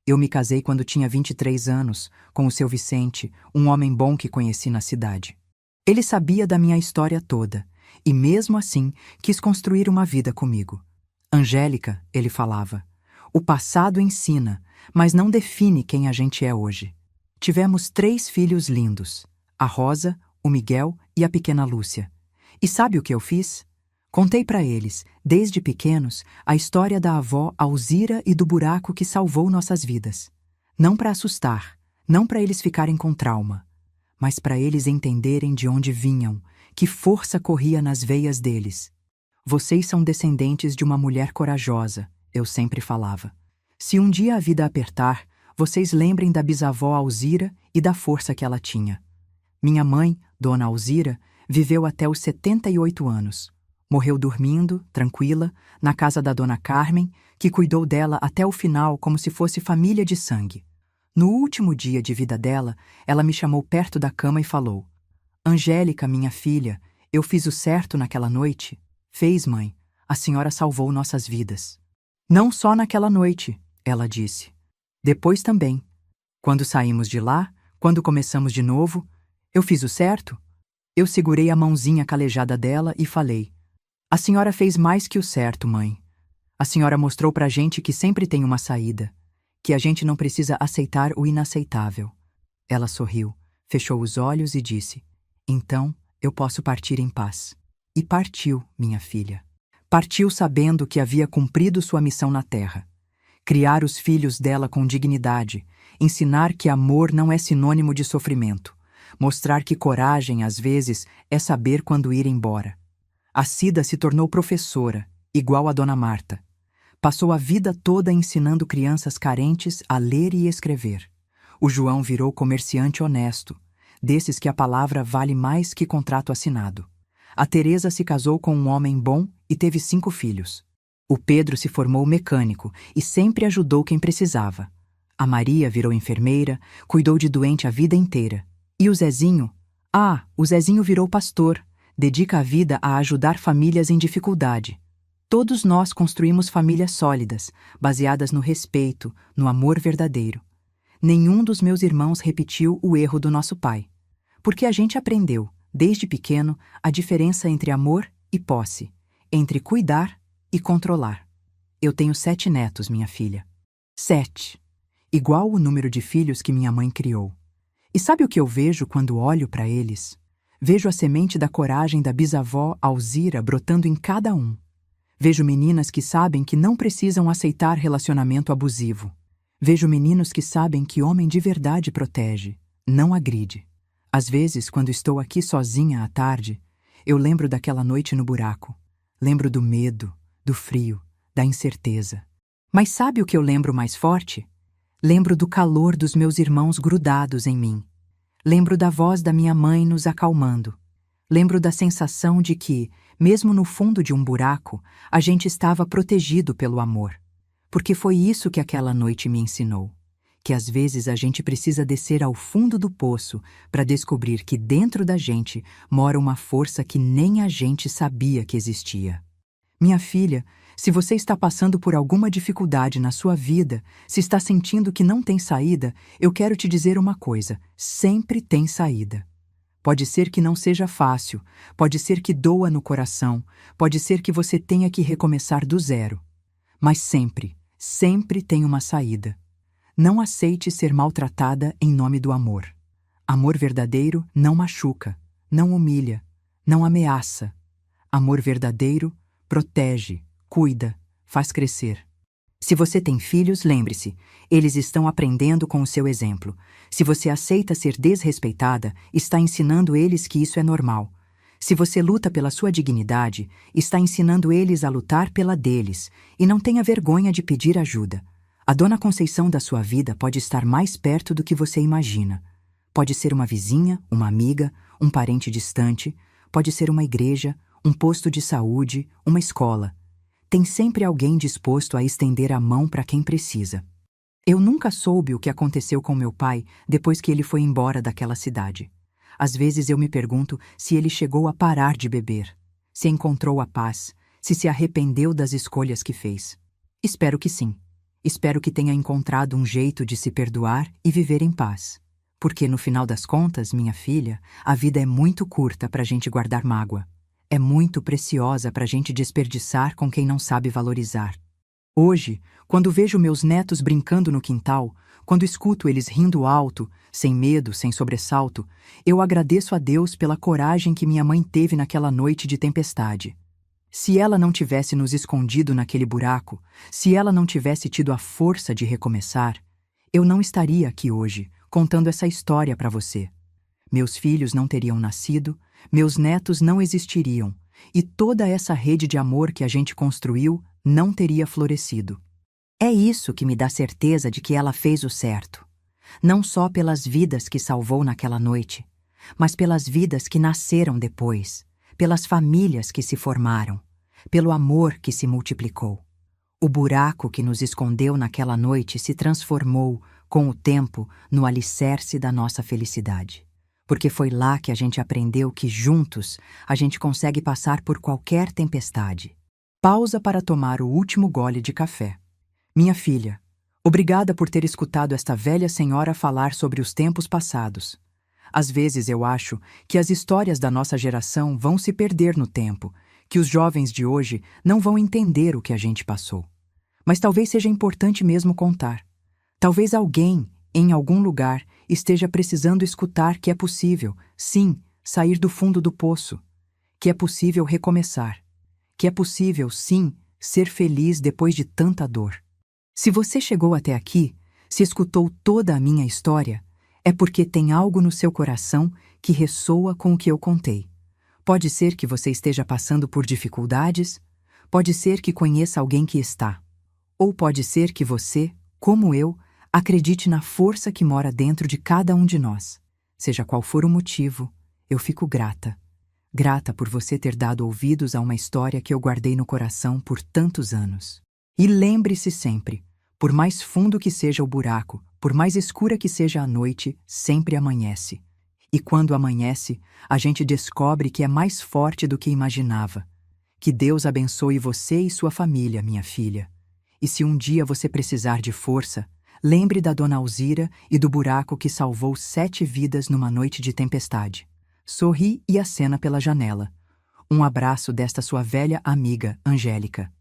Eu me casei quando tinha 23 anos, com o seu Vicente, um homem bom que conheci na cidade. Ele sabia da minha história toda, e mesmo assim quis construir uma vida comigo. Angélica, ele falava, o passado ensina, mas não define quem a gente é hoje. Tivemos 3 filhos lindos, a Rosa, o Miguel e a pequena Lúcia. E sabe o que eu fiz? Contei para eles, desde pequenos, a história da avó Alzira e do buraco que salvou nossas vidas. Não para assustar, não para eles ficarem com trauma, mas para eles entenderem de onde vinham, que força corria nas veias deles. Vocês são descendentes de uma mulher corajosa, eu sempre falava. Se um dia a vida apertar, vocês lembrem da bisavó Alzira e da força que ela tinha. Minha mãe, Dona Alzira, viveu até os 78 anos. Morreu dormindo, tranquila, na casa da dona Carmen, que cuidou dela até o final como se fosse família de sangue. No último dia de vida dela, ela me chamou perto da cama e falou: Angélica, minha filha, eu fiz o certo naquela noite? Fez, mãe. A senhora salvou nossas vidas. Não só naquela noite, ela disse. Depois também. Quando saímos de lá, quando começamos de novo, eu fiz o certo? Eu segurei a mãozinha calejada dela e falei: A senhora fez mais que o certo, mãe. A senhora mostrou pra gente que sempre tem uma saída, que a gente não precisa aceitar o inaceitável. Ela sorriu, fechou os olhos e disse: Então, eu posso partir em paz. E partiu, minha filha. Partiu sabendo que havia cumprido sua missão na terra. Criar os filhos dela com dignidade, ensinar que amor não é sinônimo de sofrimento, mostrar que coragem, às vezes, é saber quando ir embora. A Cida se tornou professora, igual a Dona Marta. Passou a vida toda ensinando crianças carentes a ler e escrever. O João virou comerciante honesto, desses que a palavra vale mais que contrato assinado. A Teresa se casou com um homem bom e teve 5 filhos. O Pedro se formou mecânico e sempre ajudou quem precisava. A Maria virou enfermeira, cuidou de doente a vida inteira. E o Zezinho? O Zezinho virou pastor, dedica a vida a ajudar famílias em dificuldade. Todos nós construímos famílias sólidas, baseadas no respeito, no amor verdadeiro. Nenhum dos meus irmãos repetiu o erro do nosso pai. Porque a gente aprendeu, desde pequeno, a diferença entre amor e posse, entre cuidar e controlar. Eu tenho 7 netos, minha filha. 7. Igual o número de filhos que minha mãe criou. E sabe o que eu vejo quando olho para eles? Vejo a semente da coragem da bisavó Alzira brotando em cada um. Vejo meninas que sabem que não precisam aceitar relacionamento abusivo. Vejo meninos que sabem que homem de verdade protege, não agride. Às vezes, quando estou aqui sozinha à tarde, eu lembro daquela noite no buraco. Lembro do medo, do frio, da incerteza. Mas sabe o que eu lembro mais forte? Lembro do calor dos meus irmãos grudados em mim. Lembro da voz da minha mãe nos acalmando. Lembro da sensação de que, mesmo no fundo de um buraco, a gente estava protegido pelo amor. Porque foi isso que aquela noite me ensinou. Que às vezes a gente precisa descer ao fundo do poço para descobrir que dentro da gente mora uma força que nem a gente sabia que existia. Minha filha, se você está passando por alguma dificuldade na sua vida, se está sentindo que não tem saída, eu quero te dizer uma coisa: sempre tem saída. Pode ser que não seja fácil, pode ser que doa no coração, pode ser que você tenha que recomeçar do zero. Mas sempre, sempre tem uma saída. Não aceite ser maltratada em nome do amor. Amor verdadeiro não machuca, não humilha, não ameaça. Amor verdadeiro protege, cuida, faz crescer. Se você tem filhos, lembre-se, eles estão aprendendo com o seu exemplo. Se você aceita ser desrespeitada, está ensinando eles que isso é normal. Se você luta pela sua dignidade, está ensinando eles a lutar pela deles, e não tenha vergonha de pedir ajuda. A Dona Conceição da sua vida pode estar mais perto do que você imagina. Pode ser uma vizinha, uma amiga, um parente distante, pode ser uma igreja, um posto de saúde, uma escola. Tem sempre alguém disposto a estender a mão para quem precisa. Eu nunca soube o que aconteceu com meu pai depois que ele foi embora daquela cidade. Às vezes eu me pergunto se ele chegou a parar de beber, se encontrou a paz, se arrependeu das escolhas que fez. Espero que sim. Espero que tenha encontrado um jeito de se perdoar e viver em paz. Porque, no final das contas, minha filha, a vida é muito curta para a gente guardar mágoa. É muito preciosa para a gente desperdiçar com quem não sabe valorizar. Hoje, quando vejo meus netos brincando no quintal, quando escuto eles rindo alto, sem medo, sem sobressalto, eu agradeço a Deus pela coragem que minha mãe teve naquela noite de tempestade. Se ela não tivesse nos escondido naquele buraco, se ela não tivesse tido a força de recomeçar, eu não estaria aqui hoje, contando essa história para você. Meus filhos não teriam nascido, meus netos não existiriam, e toda essa rede de amor que a gente construiu não teria florescido. É isso que me dá certeza de que ela fez o certo. Não só pelas vidas que salvou naquela noite, mas pelas vidas que nasceram depois, pelas famílias que se formaram, pelo amor que se multiplicou. O buraco que nos escondeu naquela noite se transformou, com o tempo, no alicerce da nossa felicidade. Porque foi lá que a gente aprendeu que, juntos, a gente consegue passar por qualquer tempestade. Pausa para tomar o último gole de café. Minha filha, obrigada por ter escutado esta velha senhora falar sobre os tempos passados. Às vezes eu acho que as histórias da nossa geração vão se perder no tempo, que os jovens de hoje não vão entender o que a gente passou. Mas talvez seja importante mesmo contar. Talvez alguém, em algum lugar, esteja precisando escutar que é possível, sim, sair do fundo do poço. Que é possível recomeçar. Que é possível, sim, ser feliz depois de tanta dor. Se você chegou até aqui, se escutou toda a minha história, é porque tem algo no seu coração que ressoa com o que eu contei. Pode ser que você esteja passando por dificuldades, pode ser que conheça alguém que está. Ou pode ser que você, como eu, acredite na força que mora dentro de cada um de nós. Seja qual for o motivo, eu fico grata. Grata por você ter dado ouvidos a uma história que eu guardei no coração por tantos anos. E lembre-se sempre, por mais fundo que seja o buraco, por mais escura que seja a noite, sempre amanhece. E quando amanhece, a gente descobre que é mais forte do que imaginava. Que Deus abençoe você e sua família, minha filha. E se um dia você precisar de força, lembre da Dona Alzira e do buraco que salvou 7 vidas numa noite de tempestade. Sorri e acena pela janela. Um abraço desta sua velha amiga, Angélica.